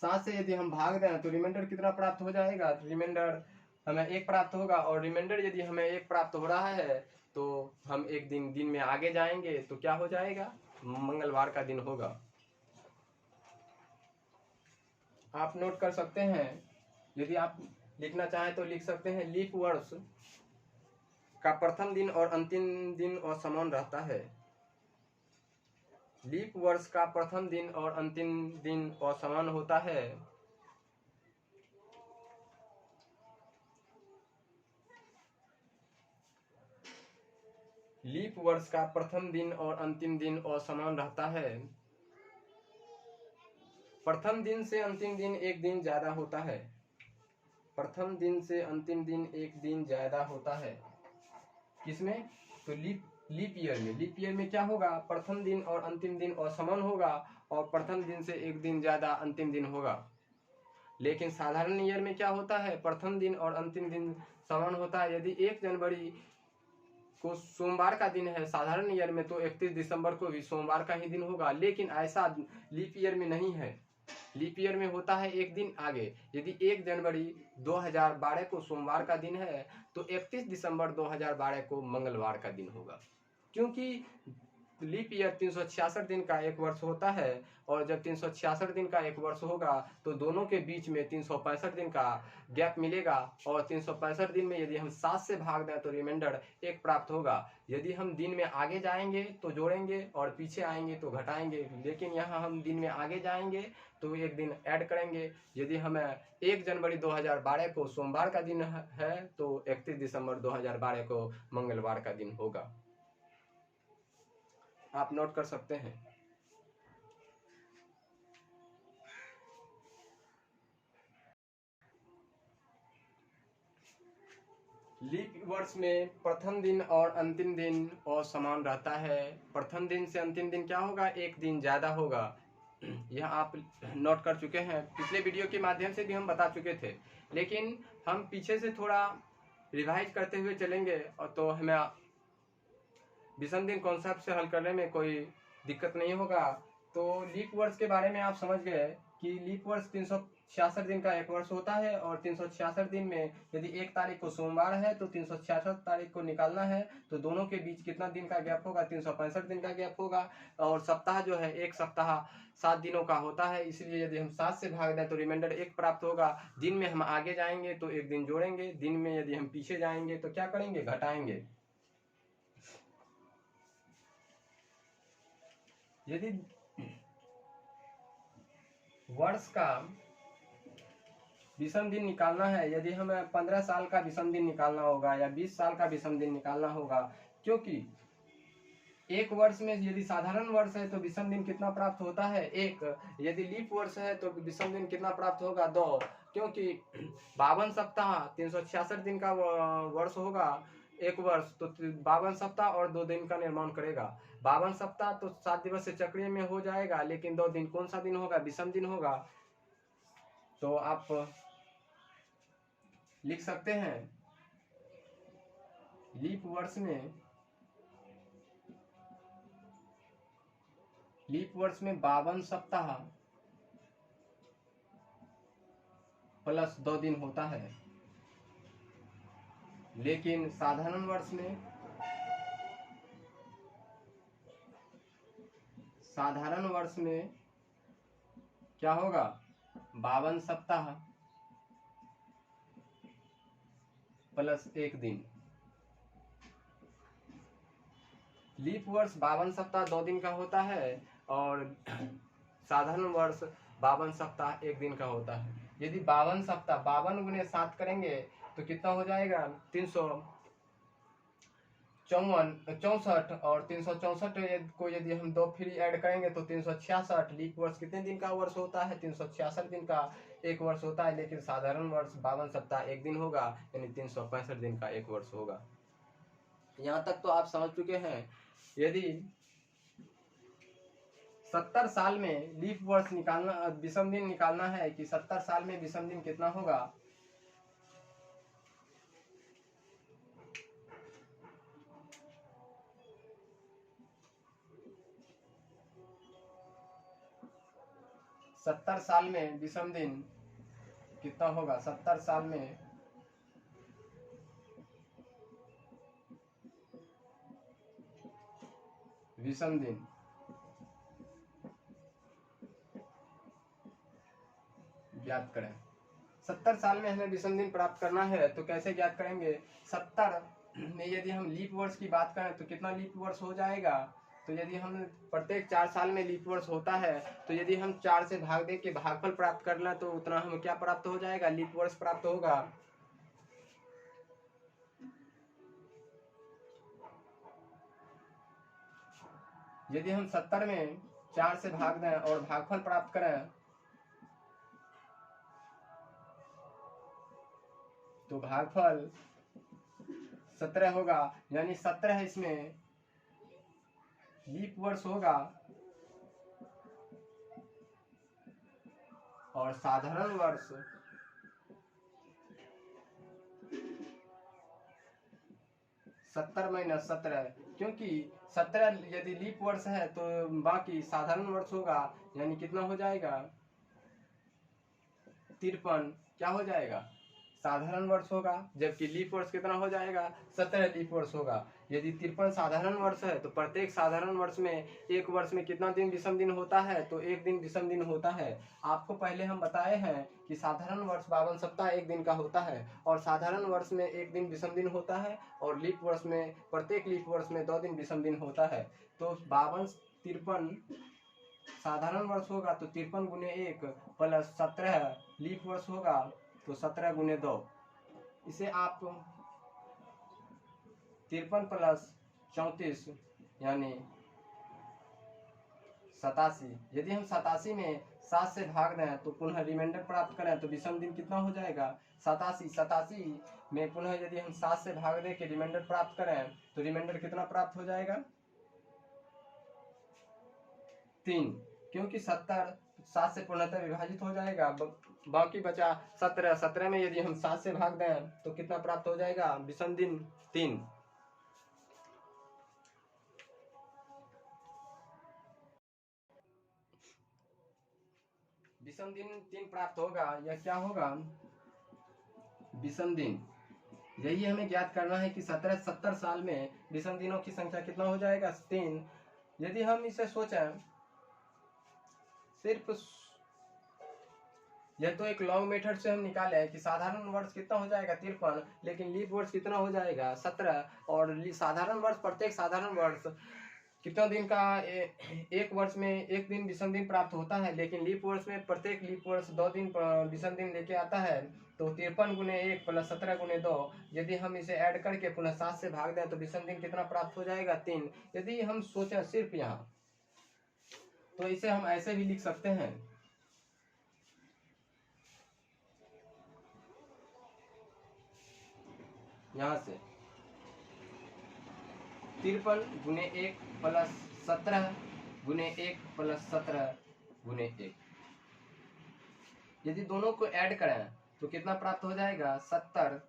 7 से यदि हम भाग दें तो रिमाइंडर कितना प्राप्त हो जाएगा? रिमाइंडर हमें 1 प्राप्त होगा। और रिमाइंडर यदि हमें 1 प्राप्त हो रहा है तो हम एक दिन में आगे जाएंगे, तो क्या हो जाएगा? मंगलवार का दिन होगा। आप नोट कर सकते हैं। यदि आप लिखना चाहें तो लिख सकते हैं, लीप वर्ष का प्रथम दिन और अंतिम दिन असमान रहता है। लीप वर्ष का प्रथम दिन और अंतिम दिन असमान होता है। लीप वर्ष का प्रथम दिन और अंतिम दिन असमान रहता है। प्रथम दिन से अंतिम दिन एक दिन ज्यादा होता है। प्रथम दिन से अंतिम दिन एक दिन ज्यादा होता है। किसमें? तो लीप लीप ईयर में क्या होगा, प्रथम दिन और अंतिम दिन असमान होगा और प्रथम दिन से एक दिन ज्यादा अंतिम दिन होगा। लेकिन साधारण ईयर में क्या होता है, प्रथम दिन और अंतिम दिन समान होता है। यदि 1 जनवरी को सोमवार का दिन है साधारण ईयर में, तो 31 दिसंबर को भी सोमवार का ही दिन होगा। लेकिन ऐसा लीप ईयर में नहीं है। लीप ईयर में होता है एक दिन आगे। यदि 1 जनवरी 2012 को सोमवार का दिन है, तो 31 दिसंबर 2012 को मंगलवार का दिन होगा। क्योंकि लीप ईयर 366 दिन का एक वर्ष होता है, और जब 366 दिन का एक वर्ष होगा तो दोनों के बीच में 365 दिन का गैप मिलेगा। और 365 दिन में यदि हम 7 से भाग दें तो रिमाइंडर 1 प्राप्त होगा। यदि हम दिन में आगे जाएंगे तो जोड़ेंगे और पीछे आएंगे तो घटाएंगे। लेकिन यहाँ हम दिन में आगे जाएंगे तो एक दिन ऐड करेंगे। यदि हमें 1 जनवरी 2012 को सोमवार का दिन है तो 31 दिसंबर 2012 को मंगलवार का दिन होगा। आप नोट कर सकते हैं। लीप वर्ष में प्रथम दिन और अंतिम दिन असमान रहता है। प्रथम दिन से अंतिम दिन क्या होगा, एक दिन ज्यादा होगा। यह आप नोट कर चुके हैं, पिछले वीडियो के माध्यम से भी हम बता चुके थे। लेकिन हम पीछे से थोड़ा रिवाइज करते हुए चलेंगे और तो हमें विषम दिन कॉन्सेप्ट से हल करने में कोई दिक्कत नहीं होगा। तो लीप वर्ष के बारे में आप समझ गए कि लीप वर्ष 366 दिन का एक वर्ष होता है। और 366 दिन में यदि 1 तारीख को सोमवार है तो 366 तारीख को निकालना है, तो दोनों के बीच कितना दिन का गैप होगा, 365 दिन का गैप होगा। और सप्ताह जो है, एक सप्ताह 7 दिनों का होता है, इसलिए यदि हम 7 से भाग दें तो रिमाइंडर 1 प्राप्त होगा। दिन में हम आगे जाएंगे तो एक दिन जोड़ेंगे, दिन में यदि हम पीछे जाएंगे तो क्या करेंगे, घटाएंगे। यदि वर्ष का विषम दिन निकालना है, यदि हमें 15 साल का विषम दिन निकालना होगा या 20 साल का विषम दिन निकालना होगा, क्योंकि एक वर्ष में यदि साधारण वर्ष है तो विषम दिन कितना प्राप्त होता है, 1। यदि लीप वर्ष है तो विषम दिन कितना प्राप्त होगा, 2। क्योंकि 52 सप्ताह 366 दिन का वर्ष होगा एक वर्ष, तो 52 सप्ताह और 2 दिन का निर्माण करेगा। 52 सप्ताह तो 7 दिवस से चक्रीय में हो जाएगा, लेकिन 2 दिन कौन सा दिन होगा, विषम दिन होगा। तो आप लिख सकते हैं लीप वर्ष में 52 सप्ताह प्लस 2 दिन होता है। लेकिन साधारण वर्ष में क्या होगा, 52 सप्ताह प्लस 1 दिन। लीप वर्ष 52 सप्ताह 2 दिन का होता है और साधारण वर्ष 52 सप्ताह 1 दिन का होता है। यदि 52 सप्ताह 52 गुने 7 करेंगे तो कितना हो जाएगा, 364, और 364 को यदि हम 2 फ्री ऐड करेंगे तो 366। लीप वर्ष कितने दिन का वर्ष होता है, 366 दिन का एक वर्ष होता है। लेकिन साधारण वर्ष 52 सप्ताह 1 दिन होगा, यानी 365 दिन का एक वर्ष होगा। यहाँ तक तो आप समझ चुके हैं। यदि 70 साल में लीप वर्ष निकालना, विषम दिन निकालना है कि 70 साल में विषम दिन कितना होगा, सत्तर साल में विषम दिन कितना होगा, 70 साल में विषम दिन ज्ञात करें। 70 साल में हमें विषम दिन प्राप्त करना है तो कैसे ज्ञात करेंगे, 70 में यदि हम लीप वर्ष की बात करें तो कितना लीप वर्ष हो जाएगा। तो यदि हम प्रत्येक 4 साल में लीप वर्ष होता है, तो यदि हम 4 से भाग दे के भागफल प्राप्त कर लें तो उतना हमें क्या प्राप्त हो जाएगा, लीप वर्ष प्राप्त होगा। यदि हम 70 में 4 से भाग दें और भागफल प्राप्त करें तो भागफल 17 होगा, यानी 17 इसमें लीप वर्ष होगा और साधारण वर्ष 70-17, क्योंकि 17 यदि लीप वर्ष है तो बाकी साधारण वर्ष होगा, यानी कितना हो जाएगा 53। क्या हो जाएगा साधारण वर्ष होगा, जबकि लीप वर्ष कितना हो जाएगा 17 लीप वर्ष होगा। यदि 53 साधारण वर्ष है तो प्रत्येक साधारण वर्ष में एक वर्ष में कितना दिन विषम दिन होता है, तो एक दिन विषम दिन होता है। आपको पहले हम बताए हैं कि साधारण वर्ष 52 सप्ताह एक दिन का होता है और साधारण वर्ष में एक दिन विषम दिन होता है और लीप वर्ष में प्रत्येक लीप वर्ष में 2 दिन विषम दिन होता है। तो 52 53 साधारण वर्ष होगा तो 53 गुने 1 प्लस 17 लीप वर्ष होगा तो 17 गुने 2। इसे आप 53 प्लस 34 यानी 87। यदि हम 87 में 7 से भाग दें तो पुनः रिमाइंडर प्राप्त करें तो विषम दिन कितना हो जाएगा 87 में पुनः यदि हम 7 से भाग दे के रिमाइंडर प्राप्त करें तो रिमाइंडर कितना प्राप्त हो जाएगा 3, क्योंकि 70 7 से पूर्णतः विभाजित हो जाएगा, बाकी बचा 17 में यदि हम 7 से भाग दें तो कितना प्राप्त हो जाएगा विषम दिन 3। विषम दिन 3 प्राप्त होगा। यह क्या होगा विषम दिन, यही हमें ज्ञात करना है कि 70 साल में विषम दिनों की संख्या कितना हो जाएगा 3। यदि हम इसे सोचें सिर्फ यह तो एक लॉन्ग मेथड से हम निकाले हैं कि साधारण वर्ष कितना हो जाएगा 53, लेकिन लीप वर्ष कितना हो जाएगा 17 और साधारण वर्ष प्रत्येक साधारण वर्ष कितना दिन का एक वर्ष में एक दिन विषम दिन प्राप्त होता है, लेकिन लीप वर्ष में प्रत्येक लीप वर्ष 2 दिन विषम दिन लेके आता है। तो 53 गुने 1 प्लस 17 गुने 2, यदि हम इसे ऐड करके पुनः 7 से भाग दें तो विषम दिन कितना प्राप्त हो जाएगा 3। यदि हम सोचें सिर्फ यहाँ तो इसे हम ऐसे भी लिख सकते हैं यहाँ से 53 गुने 1 प्लस 17 गुने 1 प्लस 17 गुने 1। यदि दोनों को ऐड करें तो कितना प्राप्त हो जाएगा 70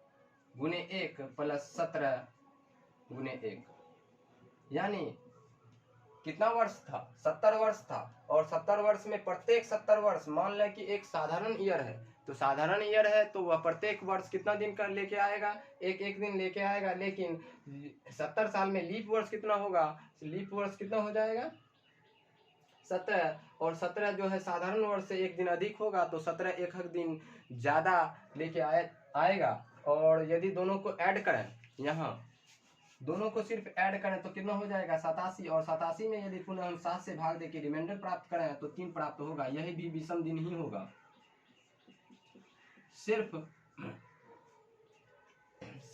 गुने 1 प्लस 17 गुने 1, यानी कितना वर्ष था 70 वर्ष था। और 70 वर्ष में प्रत्येक 70 वर्ष मान लें कि एक साधारण ईयर है, तो साधारण ईयर है तो वह प्रत्येक वर्ष कितना दिन का लेके आएगा एक दिन लेके आएगा, लेकिन 70 साल में लीप वर्ष कितना होगा, लीप वर्ष कितना हो जाएगा 17, और 17 जो है साधारण वर्ष से एक दिन अधिक होगा तो 17 एक दिन ज्यादा लेके आएगा। और यदि दोनों को ऐड करें, यहाँ दोनों को सिर्फ ऐड करें तो कितना हो जाएगा 87, और 87 में यदि पुनः हम 7 से भाग देके रिमाइंडर प्राप्त करें तो 3 प्राप्त होगा, यही भी विषम दिन ही होगा। सिर्फ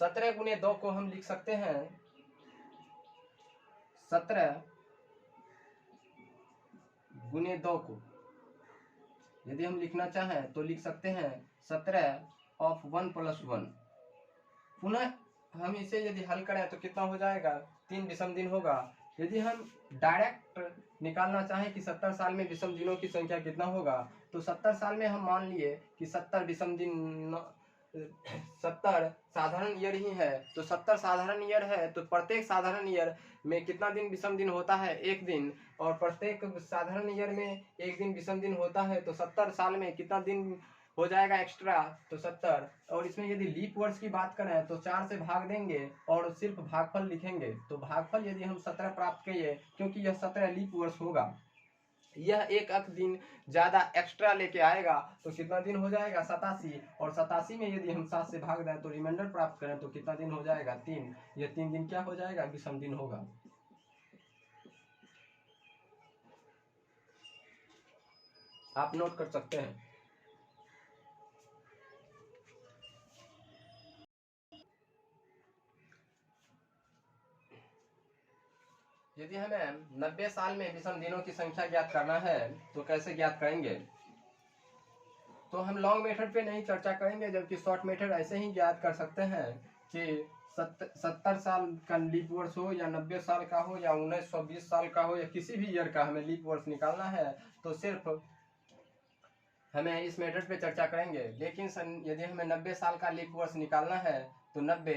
17 गुने 2 को हम लिख सकते हैं 17 गुने 2 को यदि हम लिखना चाहें तो लिख सकते हैं 17 ऑफ 1 प्लस 1। पुनः हम इसे यदि हल करें तो कितना हो जाएगा 3 विषम दिन होगा। यदि हम डायरेक्ट निकालना चाहें कि 70 साल में विषम दिनों की संख्या कितना होगा, तो 70 साल में हम मान लिए कि 70 विषम दिन 70 साधारण ईयर ही है, तो 70 साधारण ईयर है तो प्रत्येक साधारण ईयर में कितना दिन विषम दिन होता है एक दिन, और प्रत्येक साधारण ईयर में एक दिन विषम दिन होता है, तो 70 साल में कितना दिन हो जाएगा एक्स्ट्रा तो 70। और इसमें यदि लीप वर्ष की बात करें तो 4 से भाग देंगे और सिर्फ भागफल लिखेंगे, तो भागफल यदि हम 17 प्राप्त किए, क्योंकि यह 17 लीप वर्ष होगा, यह एक दिन ज्यादा एक्स्ट्रा लेके आएगा तो कितना दिन हो जाएगा 87, और 87 में यदि हम 7 से भाग दें तो रिमाइंडर प्राप्त करें तो कितना दिन हो जाएगा 3। यह 3 दिन क्या हो जाएगा विषम दिन होगा। आप नोट कर सकते हैं। यदि हमें 90 साल में विषम दिनों की संख्या ज्ञात करना है तो कैसे ज्ञात करेंगे, तो हम लॉन्ग मेथड पे नहीं चर्चा करेंगे, जबकि शॉर्ट मेथड ऐसे ही ज्ञात कर सकते हैं कि 70 साल का लीप वर्ष हो या 90 साल का हो या 1920 साल का हो या किसी भी ईयर का हमें लीप वर्ष निकालना है तो सिर्फ हमें इस मेथड पे चर्चा करेंगे। लेकिन यदि हमें 90 साल का लीप वर्ष निकालना है तो 90,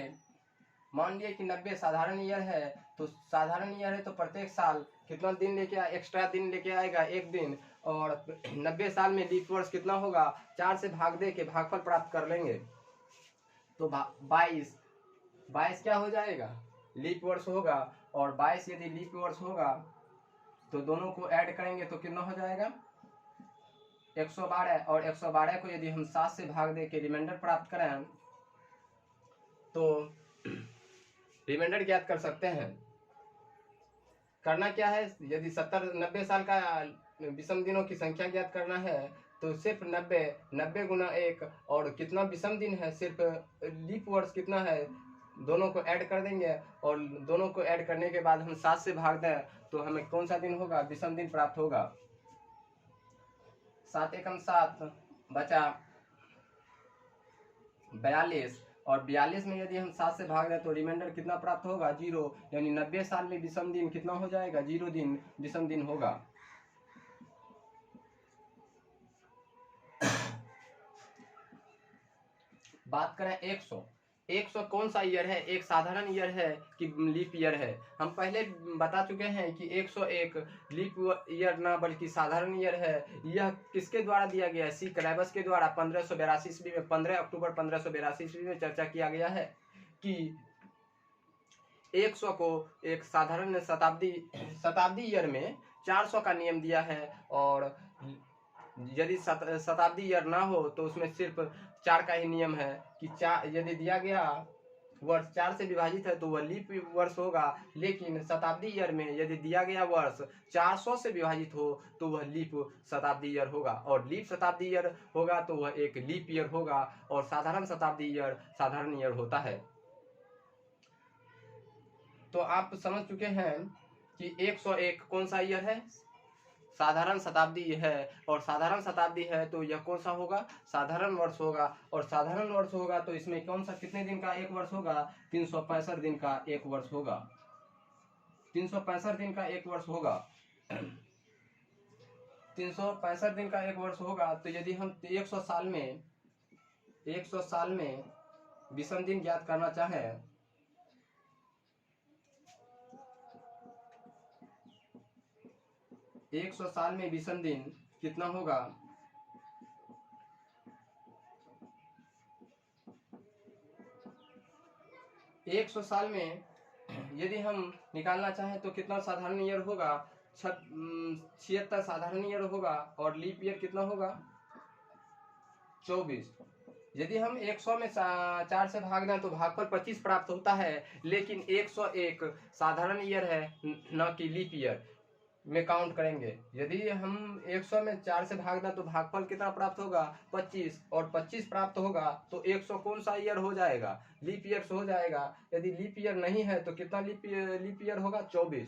मान लिए कि 90 साधारण ईयर है, तो साधारण ईयर है तो प्रत्येक साल कितना दिन लेके एक्स्ट्रा दिन लेके आएगा, एक दिन। और 90 साल में लीप वर्ष कितना होगा, 4 से भाग दे के भागफल प्राप्त कर लेंगे तो 22 क्या हो जाएगा, लीप वर्ष होगा। और 22 यदि लीप वर्ष होगा तो दोनों को ऐड करेंगे तो कितना हो जाएगा, 112। और 112 को यदि हम 7 से भाग दे के रिमाइंडर प्राप्त करें तो रिमाइंडर ज्ञात कर सकते हैं। करना क्या है, यदि 90 साल का विषम दिनों की संख्या ज्ञात करना है तो सिर्फ 90 गुना 1 और कितना विषम दिन है, सिर्फ लीप वर्ष कितना है, दोनों को ऐड कर देंगे। और दोनों को ऐड करने के बाद हम 7 से भाग दें तो हमें कौन सा दिन होगा, विषम दिन प्राप्त होगा। 7 एकम 7 बचा 42। और 42 में यदि हम 7 से भाग दें तो रिमाइंडर कितना प्राप्त होगा, 0। यानी 90 साल में विषम दिन कितना हो जाएगा, 0 दिन विषम दिन होगा। बात करें 100 कौन सा ईयर है, एक साधारण ईयर है कि लीप ईयर है। हम पहले बता चुके हैं कि 101 लीप ईयर ना बल्कि साधारण ईयर है। यह किसके द्वारा दिया गया है, सी क्लैबस के द्वारा 1582 ईस्वी में, 15 अक्टूबर 1582 ईस्वी में चर्चा किया गया है कि 100 को एक साधारण शताब्दी ईयर में 400 का नियम दिया है। और यदि शताब्दी ईयर ना हो तो उसमें सिर्फ 4 का ही नियम है कि 4 यदि दिया गया वर्ष 4 से विभाजित है तो वह लीप वर्ष होगा। लेकिन शताब्दी ईयर में यदि दिया गया वर्ष 400 से विभाजित हो तो वह लीप शताब्दी ईयर होगा। और लीप शताब्दी ईयर होगा तो वह एक लीप ईयर होगा। और साधारण शताब्दी ईयर साधारण ईयर होता है। तो आप समझ चुके हैं कि 101 कौन सा ईयर है, साधारण शताब्दी है। और साधारण शताब्दी है तो यह कौन सा होगा, साधारण वर्ष होगा। और साधारण वर्ष होगा तो इसमें कौन सा कितने दिन का एक वर्ष होगा, 365 दिन का एक वर्ष होगा। 365 दिन का एक वर्ष होगा। 365 दिन का एक वर्ष होगा। तो यदि हम 100 साल में विषम दिन ज्ञात करना चाहें 100 साल में विषम दिन कितना होगा, 100 साल में यदि हम निकालना चाहें तो कितना साधारण ईयर होगा, 76 साधारण ईयर होगा। और लीप ईयर कितना होगा, 24। यदि हम 100 में 4 से भाग दें तो भागफल 25 प्राप्त होता है। लेकिन 101 साधारण ईयर है न कि लीप ईयर में काउंट करेंगे। यदि हम 100 में 4 से भाग दें तो भागफल कितना प्राप्त होगा, 25। और 25 प्राप्त होगा तो 100 कौन सा ईयर हो जाएगा, लीप ईयर हो जाएगा। यदि लीप ईयर नहीं है तो कितना लीप ईयर होगा, 24।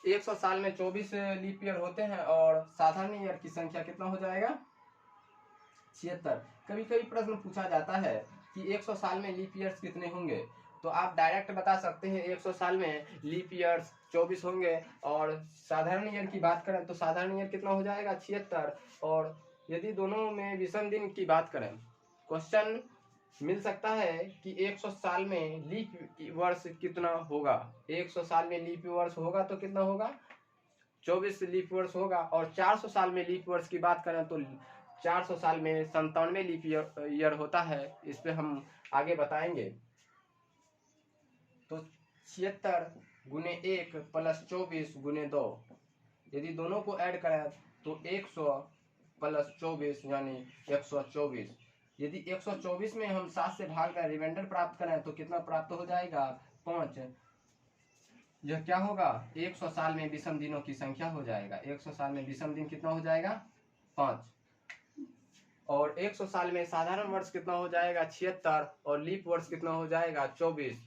100 साल में 24 लीप ईयर होते हैं। और साधारण ईयर की संख्या कितना हो जाएगा, 76। कभी कभी प्रश्न पूछा जाता है कि 100 साल में लीप ईयर्स कितने होंगे, तो आप डायरेक्ट बता सकते हैं 100 साल में लीप ईयर्स 24 होंगे। और साधारण ईयर की बात करें तो साधारण ईयर कितना हो जाएगा, 76। और यदि दोनों में विषम दिन की बात करें, क्वेश्चन मिल सकता है कि 100 साल में लीप वर्ष कितना होगा। 100 साल में लीप वर्ष होगा तो कितना होगा, 24 लीप वर्ष होगा। और 400 साल में लीप वर्ष की बात करें तो 400 साल में 97 लीप ईयर होता है। इस पे हम आगे बताएंगे। तो 76 गुने 1 प्लस 24 गुने 2, यदि दोनों को ऐड करें तो 100 प्लस 24 यानी 124। यदि 124 में हम 7 से भाग कर रिमाइंडर प्राप्त करें तो कितना प्राप्त हो जाएगा, 5। यह क्या होगा, 100 साल में विषम दिनों की संख्या हो जाएगा। 100 साल में विषम दिन कितना हो जाएगा, 5। और 100 साल में साधारण वर्ष कितना हो जाएगा, 76। और लीप वर्ष कितना हो जाएगा, 24।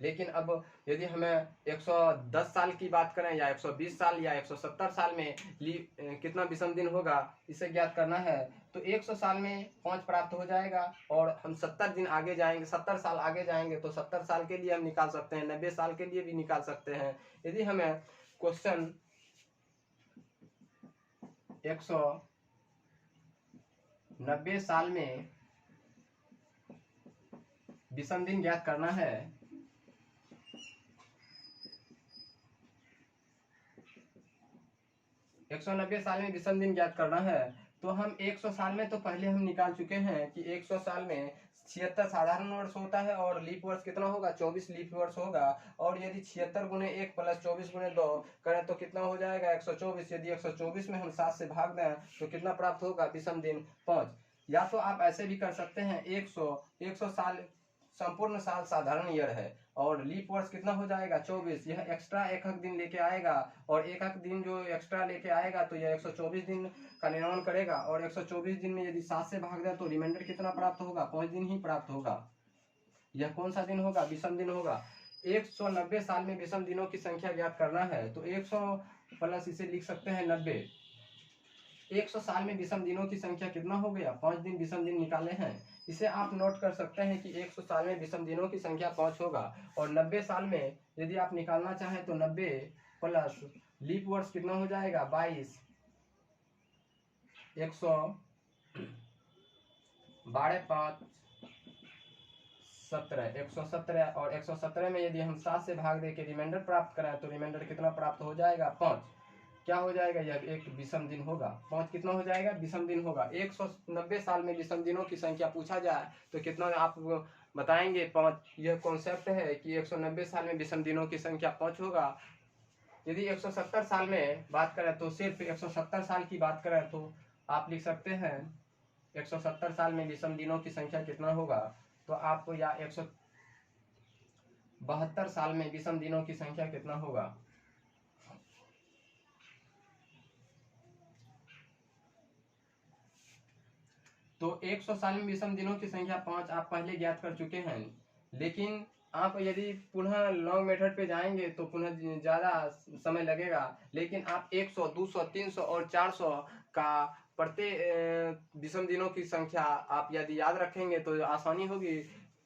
लेकिन अब यदि हमें 110 साल की बात करें या 120 साल या 170 साल में कितना विषम दिन होगा इसे ज्ञात करना है, तो 100 साल में 5 प्राप्त हो जाएगा और हम 70 दिन आगे जाएंगे, 70 साल आगे जाएंगे तो 70 साल के लिए हम निकाल सकते हैं, 90 साल के लिए भी निकाल सकते हैं। यदि हमें क्वेश्चन 190 साल में विषम दिन ज्ञात करना है, 190 साल में विषम दिन ज्ञात करना है, तो हम 100 साल में तो पहले हम निकाल चुके हैं कि 100 साल में 76 साधारण वर्ष होता है और लीप वर्ष कितना होगा, 24 लीप वर्ष होगा। और यदि 76 गुने 1 प्लस 24 गुने 2 करें तो कितना हो जाएगा, 124। यदि 124 में हम 7 से भाग दें तो कितना प्राप्त होगा, विषम दिन 5। या तो आप ऐसे भी कर सकते हैं, 100 साल संपूर्ण साल साधारण ईयर है और लीप वर्ष कितना हो जाएगा, 24। यह एक्स्ट्रा एक दिन लेके आएगा और एक दिन जो एक्स्ट्रा लेके आएगा तो यह 124 दिन का निर्माण करेगा। और 124 दिन में यदि 7 से भाग दें तो रिमाइंडर कितना प्राप्त होगा, 5 दिन ही प्राप्त होगा। यह कौन सा दिन होगा, विषम दिन होगा। 190 साल में विषम दिनों की संख्या ज्ञात करना है, तो 100 प्लस इसे लिख सकते हैं 90। 100 साल में विषम दिनों की संख्या कितना हो गया, 5 दिन विषम दिन निकाले हैं। इसे आप नोट कर सकते हैं कि 100 साल में विषम दिनों की संख्या 5 होगा। और 90 साल में यदि आप निकालना चाहें तो 90 प्लस लीप वर्ष कितना हो जाएगा, 22। 112 5 17, 117। और 117 में यदि हम 7 से भाग दे के रिमाइंडर प्राप्त करें तो रिमाइंडर कितना प्राप्त हो जाएगा, 5। क्या हो जाएगा, यह एक विषम दिन होगा। 5 कितना हो जाएगा, विषम दिन होगा। 190 साल में विषम दिनों की संख्या पूछा जाए तो कितना आप बताएंगे, 5। यह कॉन्सेप्ट है कि 190 साल में विषम दिनों की संख्या 5 होगा। यदि 170 साल में बात करें तो सिर्फ 170 साल की बात करें तो आप लिख सकते हैं 170 साल में विषम दिनों की संख्या कितना होगा, तो आप या 172 साल में विषम दिनों की संख्या कितना होगा। तो 100 साल में विषम दिनों की संख्या 5 आप पहले ज्ञात कर चुके हैं, लेकिन आप यदि पुनः लॉन्ग मेथड पे जाएंगे तो पुनः ज़्यादा समय लगेगा। लेकिन आप 100, 200, 300 और 400 का प्रत्येक विषम दिनों की संख्या आप यदि याद रखेंगे तो आसानी होगी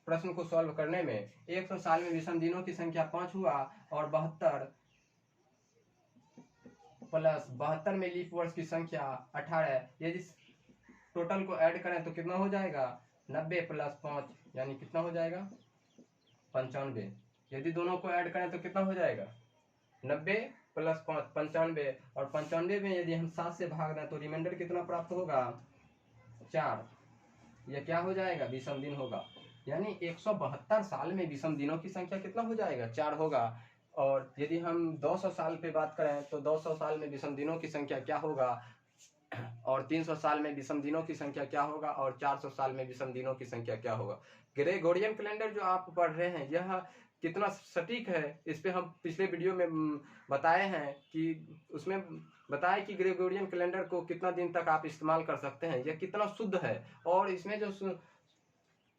प्रश्न को सॉल्व करने में। 100 साल में विषम दिनों की संख्या 5 हुआ और 72 प्लस 72 में लीप वर्ष की संख्या 18। यदि टोटल को ऐड करें तो कितना हो जाएगा, 90 प्लस 5 यानी कितना हो जाएगा, 95। यदि दोनों को ऐड करें तो कितना हो जाएगा, 90 प्लस 5 95। और 95 में यदि हम 7 से भाग दें तो रिमाइंडर कितना प्राप्त होगा, 4। यह क्या हो जाएगा, विषम दिन होगा। यानी 172 साल में विषम दिनों की संख्या कितना हो जाएगा, 4 होगा। और यदि हम 200 साल पे बात करें तो 200 साल में विषम दिनों की संख्या क्या होगा, और 300 साल में विषम दिनों की संख्या क्या होगा, और 400 साल में विषम दिनों की संख्या क्या होगा। ग्रेगोरियन कैलेंडर जो आप पढ़ रहे हैं यह कितना सटीक है, इस पे हम पिछले वीडियो में बताए हैं कि उसमें बताया कि ग्रेगोरियन कैलेंडर को कितना दिन तक आप इस्तेमाल कर सकते हैं, यह कितना शुद्ध है। और इसमें जो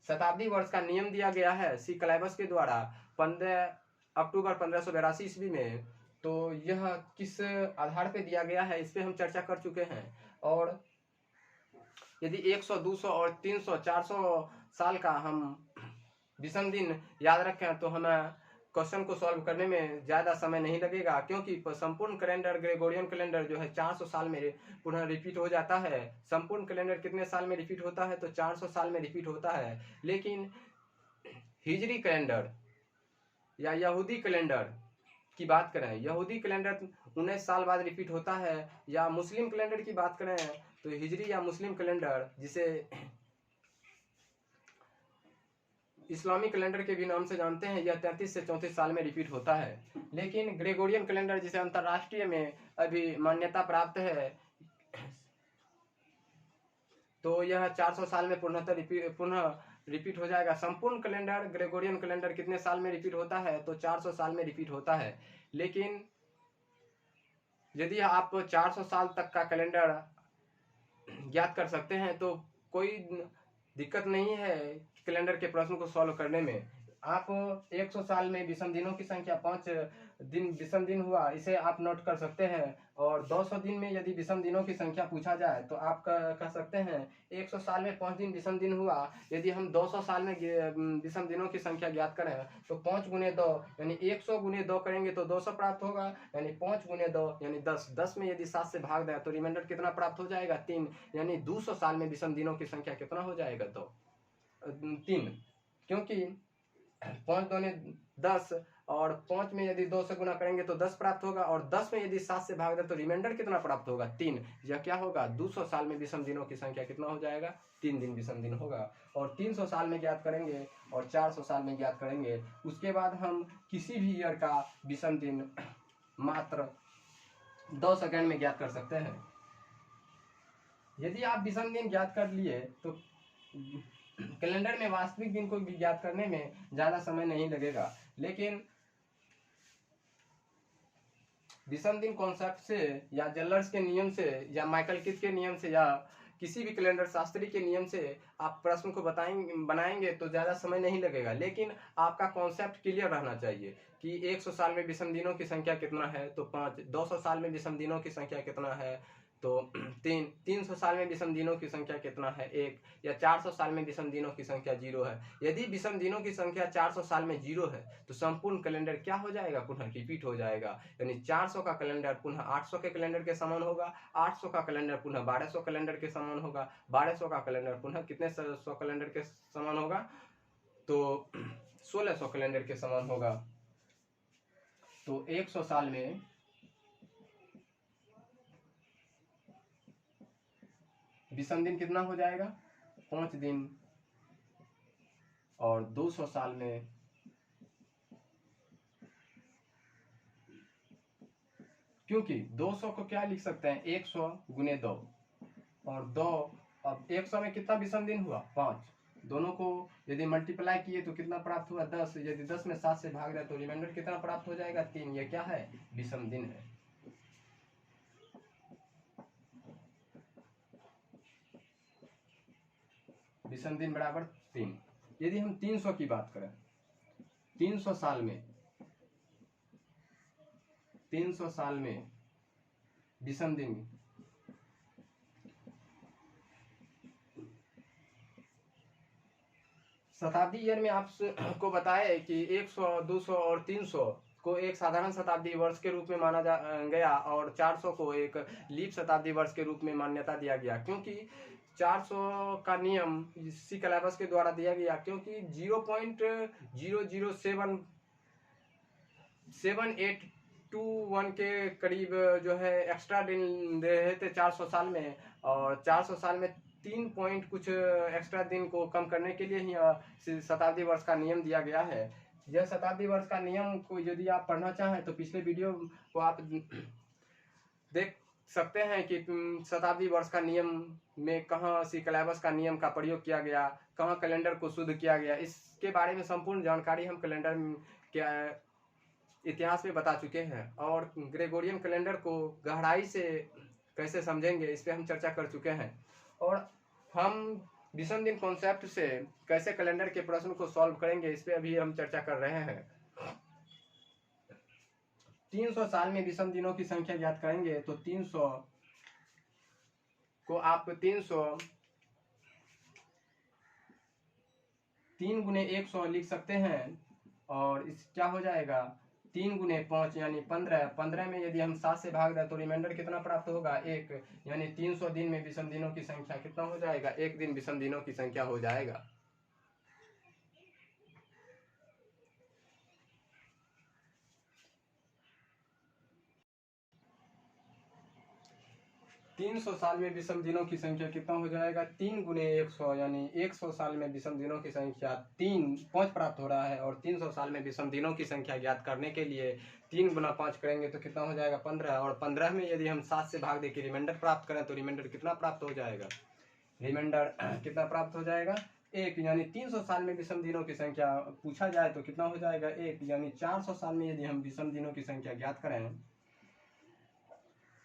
शताब्दी वर्ष का नियम दिया गया है सी क्लाइबस के द्वारा 15 अक्टूबर 1582 ईस्वी में, तो यह किस आधार पे दिया गया है इस पे हम चर्चा कर चुके हैं। और यदि 100, 200 और 300, 400 साल का हम विषम दिन याद रखें तो हमें क्वेश्चन को सॉल्व करने में ज़्यादा समय नहीं लगेगा, क्योंकि संपूर्ण कैलेंडर ग्रेगोरियन कैलेंडर जो है 400 साल में पुनः रिपीट हो जाता है। संपूर्ण कैलेंडर कितने साल में रिपीट होता है, तो 400 साल में रिपीट होता है। लेकिन हिजरी कैलेंडर या यहूदी कैलेंडर की बात करें, यहूदी कैलेंडर 19 साल बाद रिपीट होता है। या मुस्लिम कैलेंडर की बात करें तो हिजरी या मुस्लिम कैलेंडर, जिसे इस्लामिक कैलेंडर के भी नाम से जानते हैं, यह 33 से 34 साल में रिपीट होता है। लेकिन ग्रेगोरियन कैलेंडर जिसे अंतर्राष्ट्रीय में अभी मान्यता प्राप्त है, तो यह 400 साल में पुनः रिपीट हो जाएगा। संपूर्ण कैलेंडर ग्रेगोरियन कैलेंडर कितने साल में रिपीट होता है, तो 400 साल में रिपीट होता है। लेकिन यदि आप 400 साल तक का कैलेंडर ज्ञात कर सकते हैं तो कोई दिक्कत नहीं है कैलेंडर के प्रश्न को सॉल्व करने में। आप 100 साल में विषम दिनों की संख्या 5 दिन विषम दिन हुआ, इसे आप नोट कर सकते हैं। और 200 दिन में यदि विषम दिनों की संख्या पूछा जाए तो आप कह सकते हैं 100 साल में 5 दिन विषम दिन हुआ। यदि हम 200 साल में विषम दिनों की संख्या ज्ञात करें तो 5 गुने 2 यानी 100 गुने 2 करेंगे तो 200 प्राप्त होगा, यानी 5 गुने 2 यानी 10। 10 में यदि 7 से भाग दें तो रिमाइंडर कितना प्राप्त हो जाएगा? 3। यानी 200 साल में विषम दिनों की संख्या कितना हो जाएगा? तो 3, क्योंकि 5 दूने 10 और 5 में यदि 2 से गुना करेंगे तो 10 प्राप्त होगा, और 10 में यदि 7 से भाग दें तो रिमाइंडर कितना प्राप्त होगा? 3। यह क्या होगा? 200 साल में विषम दिनों की संख्या कितना हो जाएगा? 3 दिन विषम दिन होगा। और 300 साल में ज्ञात करेंगे और 400 साल में ज्ञात करेंगे। उसके बाद हम किसी भी ईयर का विषम दिन मात्र 2 सेकंड में ज्ञात कर सकते हैं। यदि आप विषम दिन ज्ञात कर लिए तो कैलेंडर में वास्तविक दिन को ज्ञात करने में ज्यादा समय नहीं लगेगा। लेकिन विषम दिन कॉन्सेप्ट से या जल्लर्स के नियम से या माइकल किथ के नियम से या किसी भी कैलेंडर शास्त्री के नियम से आप प्रश्न को बनाएंगे तो ज्यादा समय नहीं लगेगा। लेकिन आपका कॉन्सेप्ट क्लियर रहना चाहिए कि 100 साल में विषम दिनों की संख्या कितना है तो 5, 200 साल में विषम दिनों की संख्या कितना है तो 3, 300 साल में विषम दिनों की संख्या कितना है 1, या 400 साल में विषम दिनों की संख्या 0 है। यदि विषम दिनों की संख्या 400 साल में 0 है तो संपूर्ण कैलेंडर क्या हो जाएगा? पुनः रिपीट हो जाएगा। यानी 400 का कैलेंडर पुनः 800 के कैलेंडर के समान होगा, 800 का कैलेंडर पुनः 1200 कैलेंडर के समान होगा, 1200 का कैलेंडर पुनः कितने 100 कैलेंडर के समान होगा? तो 1600 कैलेंडर के समान होगा। तो 100 साल में विषम दिन कितना हो जाएगा? 5 दिन। और 200 साल में क्योंकि 200 को क्या लिख सकते हैं? 100 गुने 2 और 2। अब 100 में कितना विषम दिन हुआ? 5। दोनों को यदि मल्टीप्लाई किए तो कितना प्राप्त हुआ? 10। यदि 10 में 7 से भाग जाए तो रिमाइंडर कितना प्राप्त हो जाएगा? 3। ये क्या है? विषम दिन है। विषम दिन बराबर 3। यदि हम 300 की बात करें, 300 साल में विषम दिन शताब्दी ईयर में आपको बताए कि 100, 200 और 300 को एक साधारण शताब्दी वर्ष के रूप में माना गया और 400 को एक लीप शताब्दी वर्ष के रूप में मान्यता दिया गया, क्योंकि 400 का नियम सी कलाबस के द्वारा दिया गया, क्योंकि 0.00781 के करीब जो है एक्स्ट्रा दिन दे रहे थे 400 साल में, और 400 साल में 3 पॉइंट कुछ एक्स्ट्रा दिन को कम करने के लिए ही शताब्दी वर्ष का नियम दिया गया है। यह शताब्दी वर्ष का नियम को यदि आप पढ़ना चाहें तो पिछले वीडियो को आप देख सकते हैं कि शताब्दी वर्ष का नियम में कहाँ सी कलाबस का नियम का प्रयोग किया गया, कहाँ कैलेंडर को शुद्ध किया गया। इसके बारे में संपूर्ण जानकारी हम कैलेंडर के इतिहास में बता चुके हैं, और ग्रेगोरियन कैलेंडर को गहराई से कैसे समझेंगे इस पर हम चर्चा कर चुके हैं। और हम विषम दिन कॉन्सेप्ट से कैसे कैलेंडर के प्रश्न को सॉल्व करेंगे इस पे अभी हम चर्चा कर रहे हैं। 300 साल में विषम दिनों की संख्या ज्ञात करेंगे तो 300 को आप 3 गुने 100 लिख सकते हैं, और इस क्या हो जाएगा? 3 गुने 5 यानी 15। 15 में यदि हम 7 से भाग दें तो रिमाइंडर कितना प्राप्त होगा? 1। यानी 300 दिन में विषम दिनों की संख्या कितना हो जाएगा? 1 दिन विषम दिनों की संख्या हो जाएगा। तीन 300 साल में विषम दिनों की संख्या कितना हो जाएगा? 3 गुने 100 यानी 100 साल में विषम दिनों की संख्या 5 प्राप्त हो रहा है, और 300 साल में विषम दिनों की संख्या ज्ञात करने के लिए 3 गुना 5 करेंगे तो कितना हो जाएगा? 15। और 15 में यदि हम 7 से भाग देकर रिमाइंडर प्राप्त करें तो रिमाइंडर कितना प्राप्त हो जाएगा? रिमाइंडर कितना प्राप्त हो जाएगा? 1। यानी 300 साल में विषम दिनों की संख्या पूछा जाए तो कितना हो जाएगा? 1। यानी 400 साल में यदि हम विषम दिनों की संख्या ज्ञात करें,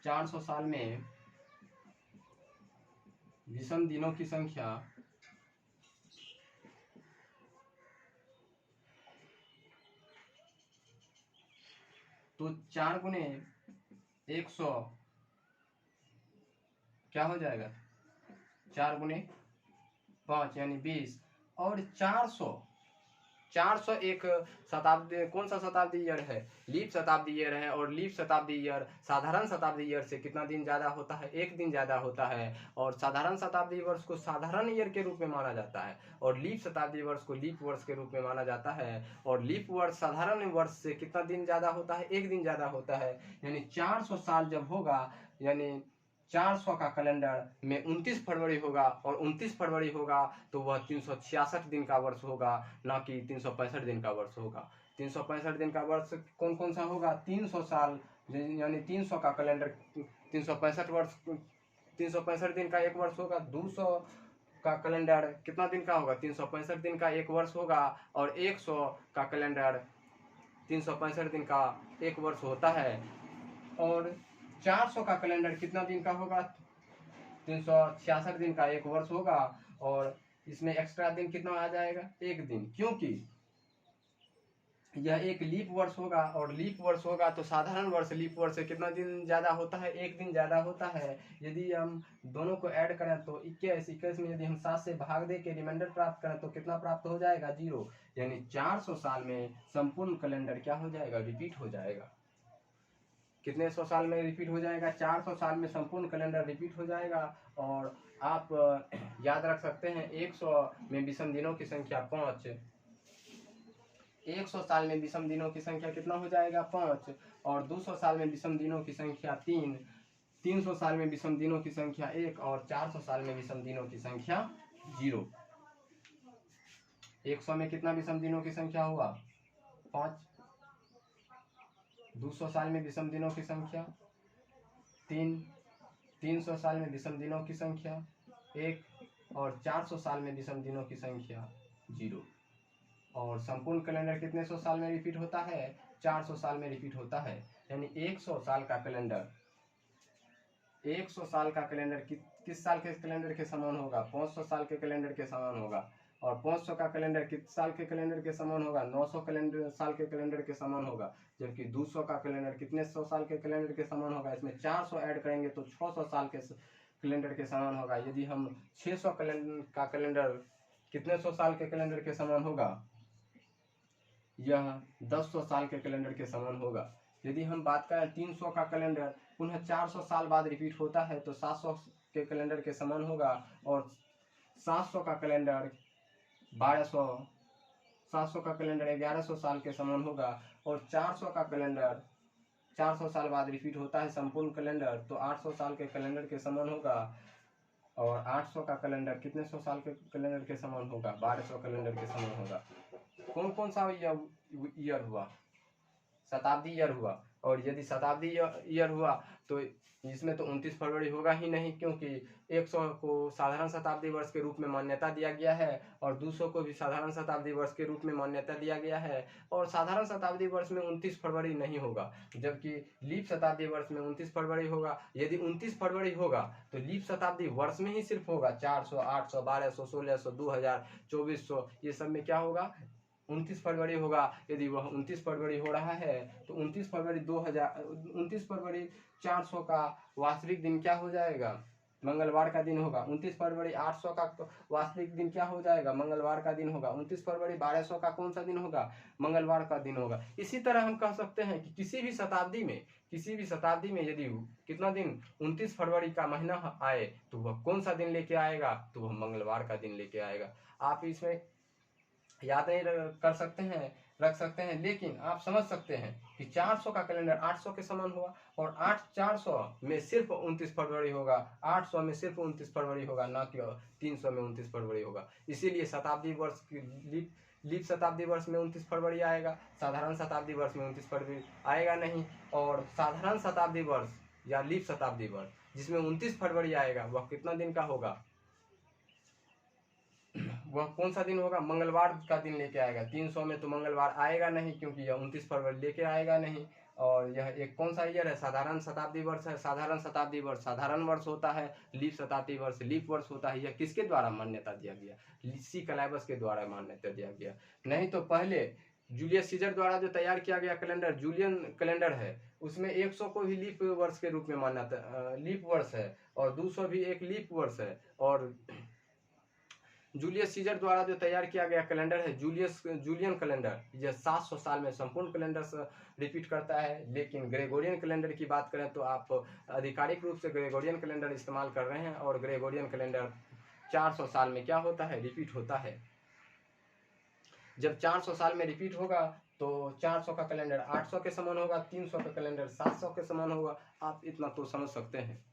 400 साल में विषम दिनों की संख्या तो 4 × 100 क्या हो जाएगा, 4 × 5 यानी 20, और 400 एक शताब्दी, कौन सा शताब्दी ईयर है, लीप शताब्दी ईयर है। और लीप शताब्दी ईयर साधारण शताब्दी ईयर से कितना दिन ज़्यादा होता है, 1 दिन ज़्यादा होता है। और साधारण शताब्दी वर्ष को साधारण ईयर के रूप में माना जाता है, और लीप शताब्दी वर्ष को लीप वर्ष के रूप में माना जाता है। और लीप वर्ष साधारण वर्ष से कितना दिन ज़्यादा होता है, 1 दिन ज़्यादा होता है। यानी 400 साल जब होगा, यानी 400 का कैलेंडर में 29 फरवरी होगा, और 29 फरवरी होगा तो वह 366 दिन का वर्ष होगा, ना कि 365 दिन का वर्ष होगा। 365 दिन का वर्ष कौन कौन सा होगा, 300 साल, यानी 300 का कैलेंडर, 365 वर्ष, 365 दिन का एक वर्ष होगा। 200 का कैलेंडर कितना दिन का होगा, 365 दिन का एक वर्ष होगा। और 100 का कैलेंडर 365 दिन का एक वर्ष होता है। और 400 का कैलेंडर कितना दिन का होगा, 366 दिन का एक वर्ष होगा। और इसमें एक्स्ट्रा दिन कितना आ जाएगा, 1 दिन, क्योंकि यह एक लीप वर्ष होगा। और लीप वर्ष होगा तो साधारण वर्ष लीप वर्ष से कितना दिन ज़्यादा होता है, 1 दिन ज़्यादा होता है। यदि हम दोनों को ऐड करें तो 21 में यदि हम 7 से भाग दे के रिमाइंडर प्राप्त करें तो कितना प्राप्त हो जाएगा, 0। यानी 400 साल में संपूर्ण कैलेंडर क्या हो जाएगा, रिपीट हो जाएगा। कितने 100 साल में रिपीट हो जाएगा, 400 साल में संपूर्ण कैलेंडर रिपीट हो जाएगा। और आप याद रख सकते हैं 100 में विषम दिनों की संख्या 5, 100 साल में विषम दिनों की संख्या कितना हो जाएगा, 5। और 200 साल में विषम दिनों की संख्या 3, 300 साल में विषम दिनों की संख्या 1, और 400 साल में विषम दिनों की संख्या 0। 100 में कितना विषम दिनों की संख्या हुआ, 5। 200 साल में विषम दिनों की संख्या 3, 300 साल में विषम दिनों की संख्या 1, और 400 साल में विषम दिनों की संख्या 0। और संपूर्ण कैलेंडर कितने 100 साल में रिपीट होता है, 400 साल में रिपीट होता है। यानी 100 साल का कैलेंडर, 100 साल का कैलेंडर किस साल के कैलेंडर के समान होगा, 500 साल के कैलेंडर के समान होगा। और 500 का कैलेंडर किस साल के कैलेंडर के समान होगा, 900 साल के कैलेंडर के समान होगा। जबकि 200 का कैलेंडर कितने 100 साल के कैलेंडर के समान होगा, इसमें 400 ऐड करेंगे तो 600 साल के कैलेंडर के समान होगा। यदि हम 600 का कैलेंडर कितने 100 साल के कैलेंडर के समान होगा, यह 1000 साल के कैलेंडर के समान होगा। यदि हम बात करें 300 का कैलेंडर पुनः 400 साल बाद रिपीट होता है तो 700 के कैलेंडर के समान होगा। और 700 का कैलेंडर 1200, 700 का कैलेंडर 1100 साल के समान होगा। और 400 का कैलेंडर 400 साल बाद रिपीट होता है संपूर्ण कैलेंडर, तो 800 साल के कैलेंडर के समान होगा। और 800 का कैलेंडर कितने 100 साल के कैलेंडर के समान होगा, 1200 कैलेंडर के समान होगा। कौन कौन सा ईयर हुआ, शताब्दी ईयर हुआ। और यदि शताब्दी ईयर हुआ तो इसमें तो 29 फरवरी होगा ही नहीं, क्योंकि 100 को साधारण शताब्दी वर्ष के रूप में मान्यता दिया गया है, और 200 को भी साधारण शताब्दी वर्ष के रूप में मान्यता दिया गया है। और साधारण शताब्दी वर्ष में 29 फरवरी नहीं होगा, जबकि लीप शताब्दी वर्ष में 29 फरवरी होगा। यदि 29 फरवरी होगा तो लीप शताब्दी वर्ष में ही सिर्फ होगा। 400, 800, 1200, 1600, 2000, 2400, ये सब में क्या होगा, 29 फरवरी होगा। यदि वह 29 फरवरी हो रहा है तो 29 फरवरी 29 फरवरी 400 का वास्तविक दिन क्या हो जाएगा, मंगलवार का दिन होगा। 29 फरवरी 800 का वास्तविक दिन क्या हो जाएगा, मंगलवार का दिन होगा। 29 फरवरी 1200 का कौन सा दिन होगा, मंगलवार का दिन होगा। इसी तरह हम कह सकते हैं कि किसी भी शताब्दी में यदि कितना दिन 29 फरवरी का महीना आए तो वह कौन सा दिन लेके आएगा, तो वह मंगलवार का दिन लेके आएगा। आप इसमें याद नहीं कर सकते हैं, रख सकते हैं, लेकिन आप समझ सकते हैं कि 400 का कैलेंडर 800 के समान हुआ। और 400 में सिर्फ 29 फरवरी होगा, 800 में सिर्फ 29 फरवरी होगा, ना कि 300 में 29 फरवरी होगा। इसीलिए शताब्दी वर्ष लीप शताब्दी वर्ष में 29 फरवरी आएगा, साधारण शताब्दी वर्ष में 29 फरवरी आएगा नहीं। और साधारण शताब्दी वर्ष या लीप शताब्दी वर्ष जिसमें 29 फरवरी आएगा वह कितना दिन का होगा, वह कौन सा दिन होगा, मंगलवार का दिन लेके आएगा। 300 में तो मंगलवार आएगा नहीं, क्योंकि यह 29 फरवरी लेके आएगा नहीं। और यह एक कौन सा ईयर है, साधारण शताब्दी वर्ष है। साधारण शताब्दी वर्ष साधारण वर्ष होता है, लीप शताब्दी वर्ष लीप वर्ष होता है। यह किसके द्वारा मान्यता दिया गया, सी कलाइबस के द्वारा मान्यता दिया गया। नहीं तो पहले जूलियस सीजर द्वारा जो तैयार किया गया कैलेंडर जूलियन कैलेंडर है, उसमें 100 को भी लीप वर्ष के रूप में माना लीप वर्ष है, और 200 भी एक लीप वर्ष है। और जूलियस सीजर द्वारा जो तैयार किया गया कैलेंडर है जूलियन कैलेंडर, यह 700 साल में संपूर्ण कैलेंडर रिपीट करता है। लेकिन ग्रेगोरियन कैलेंडर की बात करें तो आप आधिकारिक रूप से ग्रेगोरियन कैलेंडर इस्तेमाल कर रहे हैं, और ग्रेगोरियन कैलेंडर 400 साल में क्या होता है, रिपीट होता है। जब 400 साल में रिपीट होगा तो 400 का कैलेंडर 800 के समान होगा, 300 का कैलेंडर 700 के समान होगा। आप इतना तो समझ सकते हैं।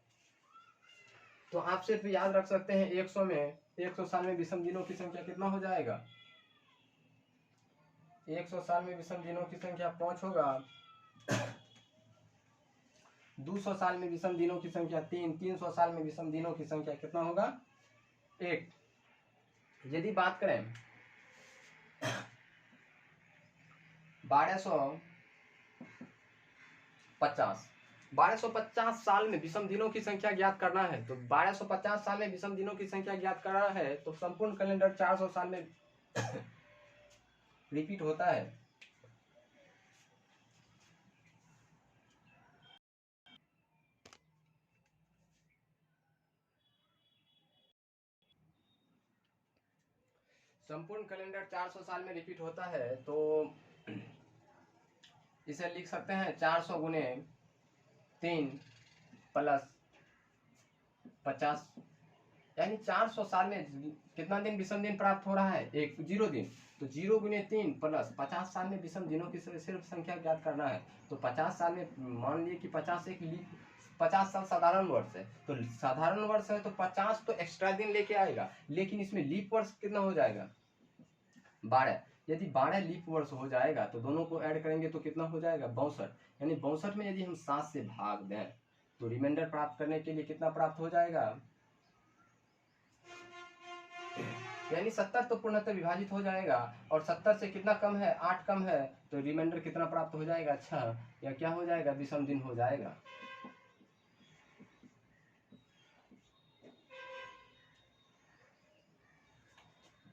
तो आप सिर्फ याद रख सकते हैं 100 साल में विषम दिनों की संख्या कितना हो जाएगा। 100 साल में विषम दिनों की संख्या 5 होगा। 200 साल में विषम दिनों की संख्या 3, 300 साल में विषम दिनों की संख्या कितना होगा, 1। यदि बात करें 1250 साल में विषम दिनों की संख्या ज्ञात करना है। तो 1250 साल में विषम दिनों की संख्या ज्ञात करना है तो संपूर्ण कैलेंडर 400 साल में रिपीट होता है। संपूर्ण कैलेंडर 400 साल में रिपीट होता है, तो इसे लिख सकते हैं 400 गुने 3 प्लस 50, यानी 400 साल में कितना दिन विषम दिन प्राप्त हो रहा है, 0 दिन। तो 0 गुने 3 प्लस 50 साल में विषम दिनों की सिर्फ संख्या ज्ञात करना है। तो 50 साल में मान लिए कि 50 एक लीप 50 साल साधारण वर्ष है, तो साधारण वर्ष है तो 50 तो एक्स्ट्रा दिन लेके आएगा, लेकिन इसमें लीप वर्ष कितना हो जाएगा, 12। यदि 12 लीप वर्ष हो जाएगा तो दोनों को ऐड करेंगे तो कितना हो जाएगा, 62। यानी 62 में यदि हम 7 से भाग दें तो रिमाइंडर प्राप्त करने के लिए कितना प्राप्त हो जाएगा, यानी 70 तो पूर्णतः विभाजित हो जाएगा, और 70 से कितना कम है, 8 कम है, तो रिमाइंडर कितना प्राप्त हो जाएगा, 6, या क्या हो जाएगा, विषम दिन हो जाएगा।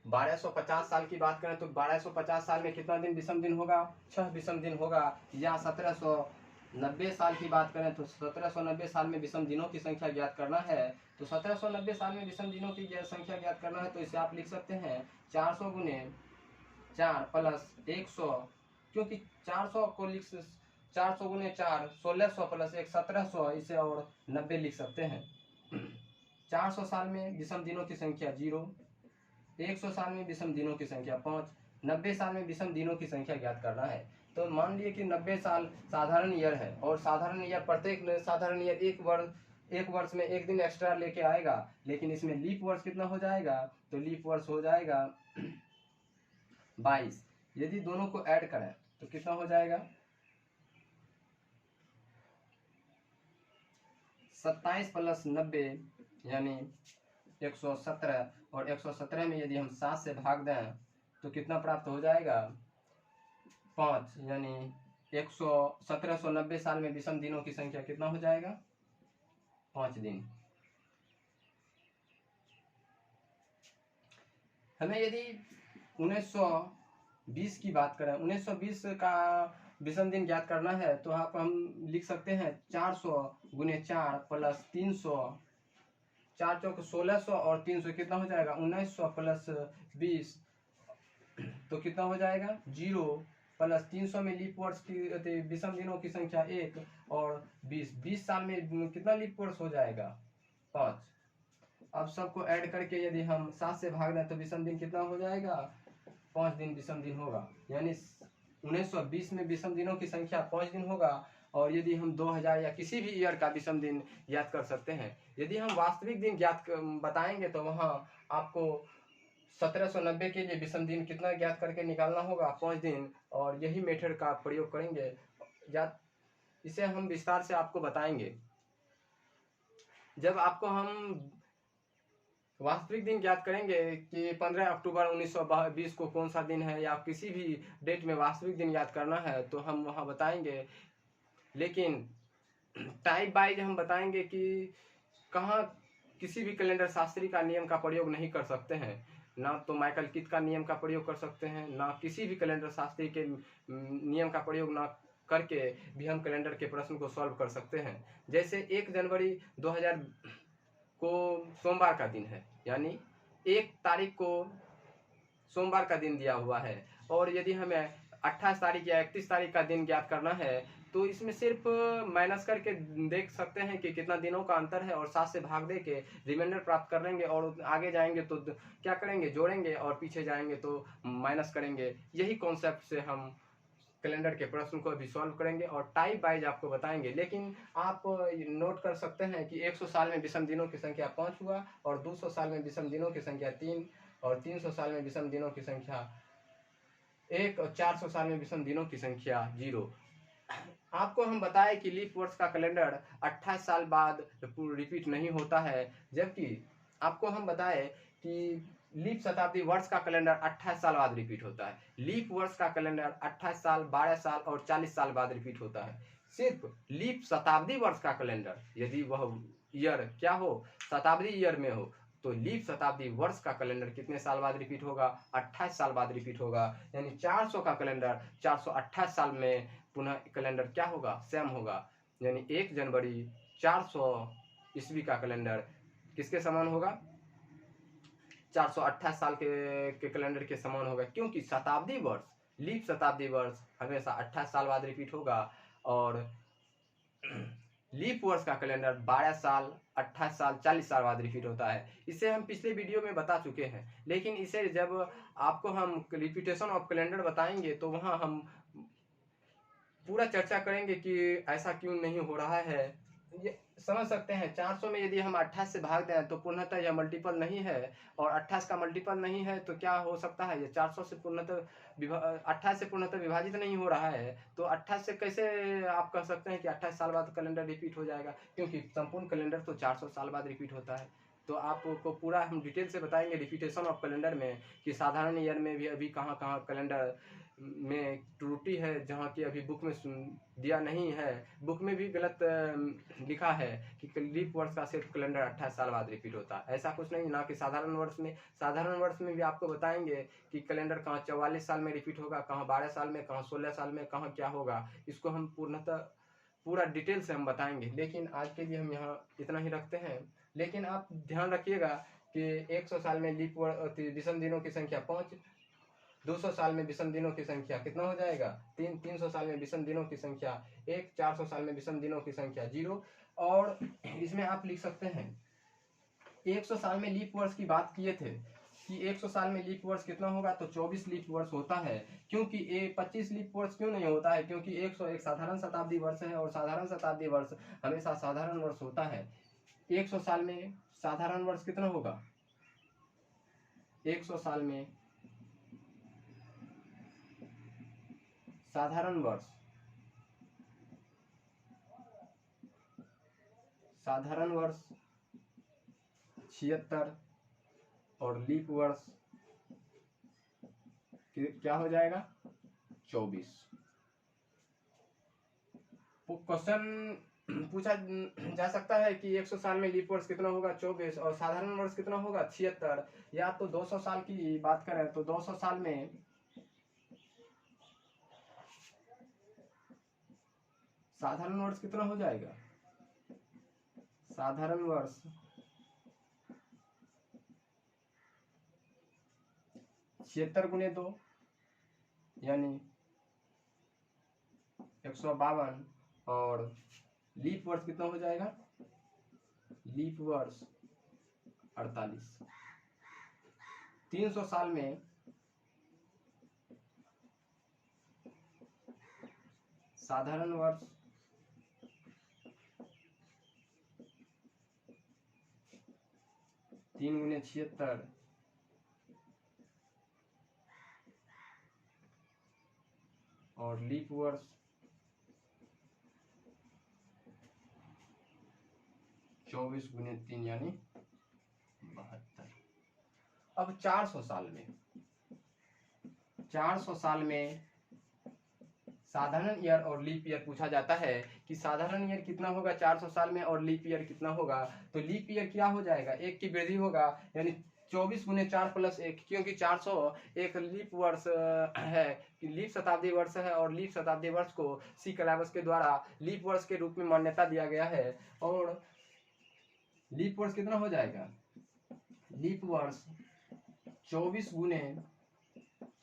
बारह सौ 50 साल की बात करें तो 1250 साल में कितना दिन विषम दिन होगा, 6 विषम दिन होगा। या 1790 साल की बात करें तो 1790 साल में विषम दिनों की संख्या ज्ञात करना है। तो 1790 साल में विषम दिनों की संख्या ज्ञात करना है, तो इसे आप लिख सकते हैं 400 गुने 4 प्लस 100, क्योंकि 400 को लिख 400 गुने 4 1600 प्लस 1 1700, इसे और 90 लिख सकते हैं। 400 साल में विषम दिनों की संख्या 0, 100 साल में विषम दिनों की संख्या 5, 90 साल में विषम दिनों की संख्या ज्ञात करना है। तो मान लिए कि 90 साल साधारण ईयर है, और साधारण ईयर प्रत्येक साधारण ईयर एक वर्ष में एक दिन एक्स्ट्रा लेके आएगा, लेकिन इसमें लीप वर्ष कितना हो जाएगा, तो लीप वर्ष हो जाएगा 22। यदि दोनों को ऐड करें तो कितना हो जाएगा, 27 प्लस 90 यानी 117, और 117 में यदि हम 7 से भाग दें तो कितना प्राप्त हो जाएगा, 5, यानी 1790 साल में विषम दिनों की संख्या कितना हो जाएगा, 5 दिन। हमें यदि 1920 की बात करें, 1920 का विषम दिन ज्ञात करना है, तो आप हम लिख सकते हैं 400 गुने 4 प्लस 300, 4 चौक 1600 और 300 कितना हो जाएगा, 1900 प्लस 20, तो कितना हो जाएगा, 0 प्लस 300 में लीप वर्ष की विषम दिनों की संख्या 1, और 20 साल में कितना लीप वर्ष हो जाएगा, 5। अब सबको ऐड करके यदि हम 7 से भाग दें तो विषम दिन कितना हो जाएगा, 5 दिन विषम दिन होगा। यानी 1920 में विषम दिनों की संख्या 5 दिन होगा, और यदि हम 2000 या किसी भी ईयर का विषम दिन ज्ञात कर सकते हैं। यदि हम वास्तविक दिन ज्ञात बताएंगे तो वहाँ आपको 1790 के लिए विषम दिन कितना ज्ञात करके निकालना होगा, 5 दिन, और यही मेथड का प्रयोग करेंगे। इसे हम विस्तार से आपको बताएंगे जब आपको हम वास्तविक दिन ज्ञात करेंगे कि 15 अक्टूबर 1920 को कौन सा दिन है, या किसी भी डेट में वास्तविक दिन याद करना है तो हम वहाँ बताएंगे। लेकिन टाइप वाइज हम बताएंगे कि कहाँ किसी भी कैलेंडर शास्त्री का नियम का प्रयोग नहीं कर सकते हैं। ना तो माइकल किथ का नियम का प्रयोग कर सकते हैं, ना किसी भी कैलेंडर शास्त्री के नियम का प्रयोग ना करके भी हम कैलेंडर के प्रश्न को सॉल्व कर सकते हैं। जैसे 1 जनवरी 2000 को सोमवार का दिन है, यानी 1 तारीख को सोमवार का दिन दिया हुआ है, और यदि हमें 28 तारीख या 31 तारीख का दिन ज्ञात करना है तो इसमें सिर्फ माइनस करके देख सकते हैं कि कितना दिनों का अंतर है, और 7 से भाग दे के रिमाइंडर प्राप्त कर लेंगे, और आगे जाएंगे तो क्या करेंगे, जोड़ेंगे, और पीछे जाएंगे तो माइनस करेंगे। यही कॉन्सेप्ट से हम कैलेंडर के प्रश्न को भी सॉल्व करेंगे और टाइप वाइज आपको बताएंगे। लेकिन आप नोट कर सकते हैं कि 100 साल में विषम दिनों की संख्या 5 हुआ, और 200 साल में विषम दिनों की संख्या 3, और 300 साल में विषम दिनों की संख्या 1, और 400 साल में विषम दिनों की संख्या 0। आपको हम बताएं कि लीप वर्ष का कैलेंडर 28 साल बाद रिपीट नहीं होता है, जबकि आपको हम बताएं कि लीप शताब्दी वर्ष का कैलेंडर 28 साल बाद रिपीट होता है। लीप वर्ष का कैलेंडर 28 साल, 12 साल और 40 साल बाद रिपीट होता है। सिर्फ लीप शताब्दी वर्ष का कैलेंडर, यदि वह ईयर क्या हो, शताब्दी ईयर में हो, तो लीप शताब्दी वर्ष का कैलेंडर कितने साल बाद रिपीट होगा, 28 साल बाद रिपीट होगा। यानी 400 का कैलेंडर 428 साल में पुनः कैलेंडर क्या होगा, सेम होगा। यानी 1 जनवरी 400 ईस्वी का कैलेंडर किसके समान होगा, 428 साल के कैलेंडर के समान होगा, क्योंकि शताब्दी वर्ष, लीप शताब्दी वर्ष हमेशा 28 साल बाद रिपीट होगा, और लीप वर्ष का कैलेंडर 12 साल, 28 साल, 40 साल बाद रिपीट होता है। इसे हम पिछले वीडियो में बता चुके हैं, लेकिन इसे जब आपको हम रिपीटेशन ऑफ कैलेंडर बताएंगे तो वहां हम पूरा चर्चा करेंगे कि ऐसा क्यों नहीं हो रहा है। ये समझ सकते हैं, 400 में यदि हम 28 से भाग दें तो पूर्णतः यह मल्टीपल नहीं है, और 28 का मल्टीपल नहीं है तो क्या हो सकता है, ये 400 से पूर्णतः 28 से पूर्णतः विभाजित नहीं हो रहा है, तो 28 से कैसे आप कह सकते हैं कि 28 साल बाद कैलेंडर रिपीट हो जाएगा, क्योंकि संपूर्ण कैलेंडर तो 400 साल बाद रिपीट होता है। तो आपको पूरा हम डिटेल से बताएंगे रिपीटेशन ऑफ कैलेंडर में कि साधारण ईयर में भी अभी कहाँ कहाँ कैलेंडर में त्रुटि है, जहाँ की अभी बुक में दिया नहीं है, बुक में भी गलत लिखा है कि लीप वर्ष का सिर्फ कैलेंडर 28 साल बाद रिपीट होता है। ऐसा कुछ नहीं, ना कि साधारण वर्ष में भी आपको बताएंगे कि कैलेंडर कहाँ 44 साल में रिपीट होगा, कहाँ 12 साल में, कहाँ 16 साल में, कहाँ क्या होगा, इसको हम पूरा डिटेल से हम बताएंगे। लेकिन आज के लिए हम यहाँ इतना ही रखते हैं। लेकिन आप ध्यान रखिएगा कि 100 साल में लीप विषम दिनों की संख्या 5, 200 साल में विषम दिनों की संख्या कितना हो जाएगा, 300 साल में विषम दिनों की संख्या 1, 400 साल में विषम दिनों की संख्या 0। और इसमें आप लिख सकते हैं 100 साल में लीप वर्ष की बात किए थे कि 100 साल में लीप वर्ष कितना होगा, तो 24 लीप वर्ष होता है। क्योंकि 25 लीप वर्ष क्यों नहीं होता है, क्योंकि 101 साधारण शताब्दी वर्ष है, और साधारण शताब्दी वर्ष हमेशा साधारण वर्ष होता है। 100 साल में साधारण वर्ष कितना होगा, 100 साल में साधारण वर्ष 76, और लीप वर्ष क्या हो जाएगा, 24। क्वेश्चन पूछा जा सकता है कि 100 साल में लीप वर्ष कितना होगा, 24, और साधारण वर्ष कितना होगा, 76। या तो 200 साल की बात करें तो 200 साल में साधारण वर्ष कितना हो जाएगा, साधारण वर्ष 76 गुने 2 यानी 152, और लीप वर्ष कितना हो जाएगा, लीप वर्ष 48। 300 साल में साधारण वर्ष 3 गुने 76, और लीप वर्ष 24 गुने 3 यानी 72। अब 400 साल में साधारण ईयर और लीप ईयर पूछा जाता है कि साधारण ईयर कितना होगा 400 साल में, और लीप ईयर कितना होगा। तो लीप ईयर क्या हो जाएगा, 1 की वृद्धि होगा, यानी 24 गुने 4 प्लस 1, क्योंकि 400 एक लीप वर्ष है, लीप शताब्दी वर्ष है, और लीप शताब्दी वर्ष को सी कलाबस के द्वारा लीप वर्ष के रूप में मान्यता दिया गया है। और लीप वर्ष कितना हो जाएगा, लीप वर्ष 24 गुने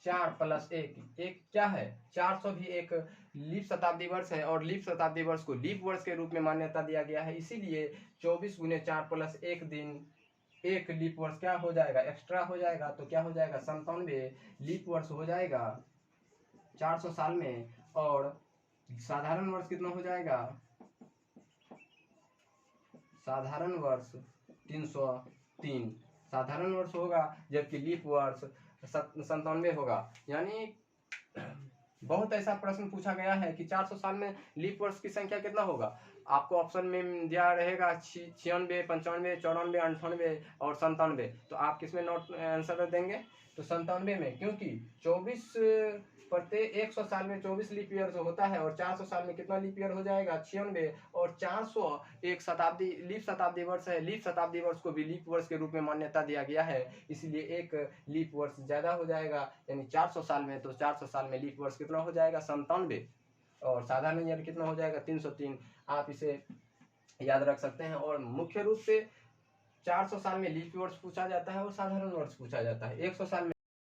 4 प्लस 1, एक क्या है 400 भी एक लीप शताब्दी वर्ष है, और लीप शताब्दी वर्ष को लीप वर्ष के रूप में मान्यता दिया गया है। इसीलिए 24 गुने 4 प्लस 1 दिन एक लीप वर्ष क्या हो जाएगा, एक्स्ट्रा हो जाएगा, तो क्या हो जाएगा 97 लीप वर्ष हो जाएगा 400 साल में। और साधारण वर्ष कितना हो जाएगा, साधारण वर्ष 303 साधारण वर्ष होगा, जबकि लीप वर्ष 97 होगा। यानी बहुत ऐसा प्रश्न पूछा गया है कि 400 साल में लीप वर्ष की संख्या कितना होगा। आपको ऑप्शन में दिया रहेगा 96, 95, 94, 98 और 97। तो आप किसमें नोट आंसर देंगे, तो 97 में, क्योंकि 24 प्रत्येक 100 साल में 24 लीप ईयर होता है, और 400 साल में कितना लीप ईयर हो जाएगा 96, और 400 एक शताब्दी लीप शताब्दी वर्ष है। लीप शताब्दी वर्ष को भी लीप वर्ष के रूप में मान्यता दिया गया है, इसलिए एक लीप वर्ष ज्यादा हो जाएगा, यानी 400 साल में। तो 400 साल में लीप वर्ष कितना हो जाएगा 97, और साधारण ईयर कितना हो जाएगा 303। आप इसे याद रख सकते हैं। और मुख्य रूप से 400 साल में लीप वर्ष पूछा जाता है और साधारण वर्ष पूछा जाता है। 100 साल में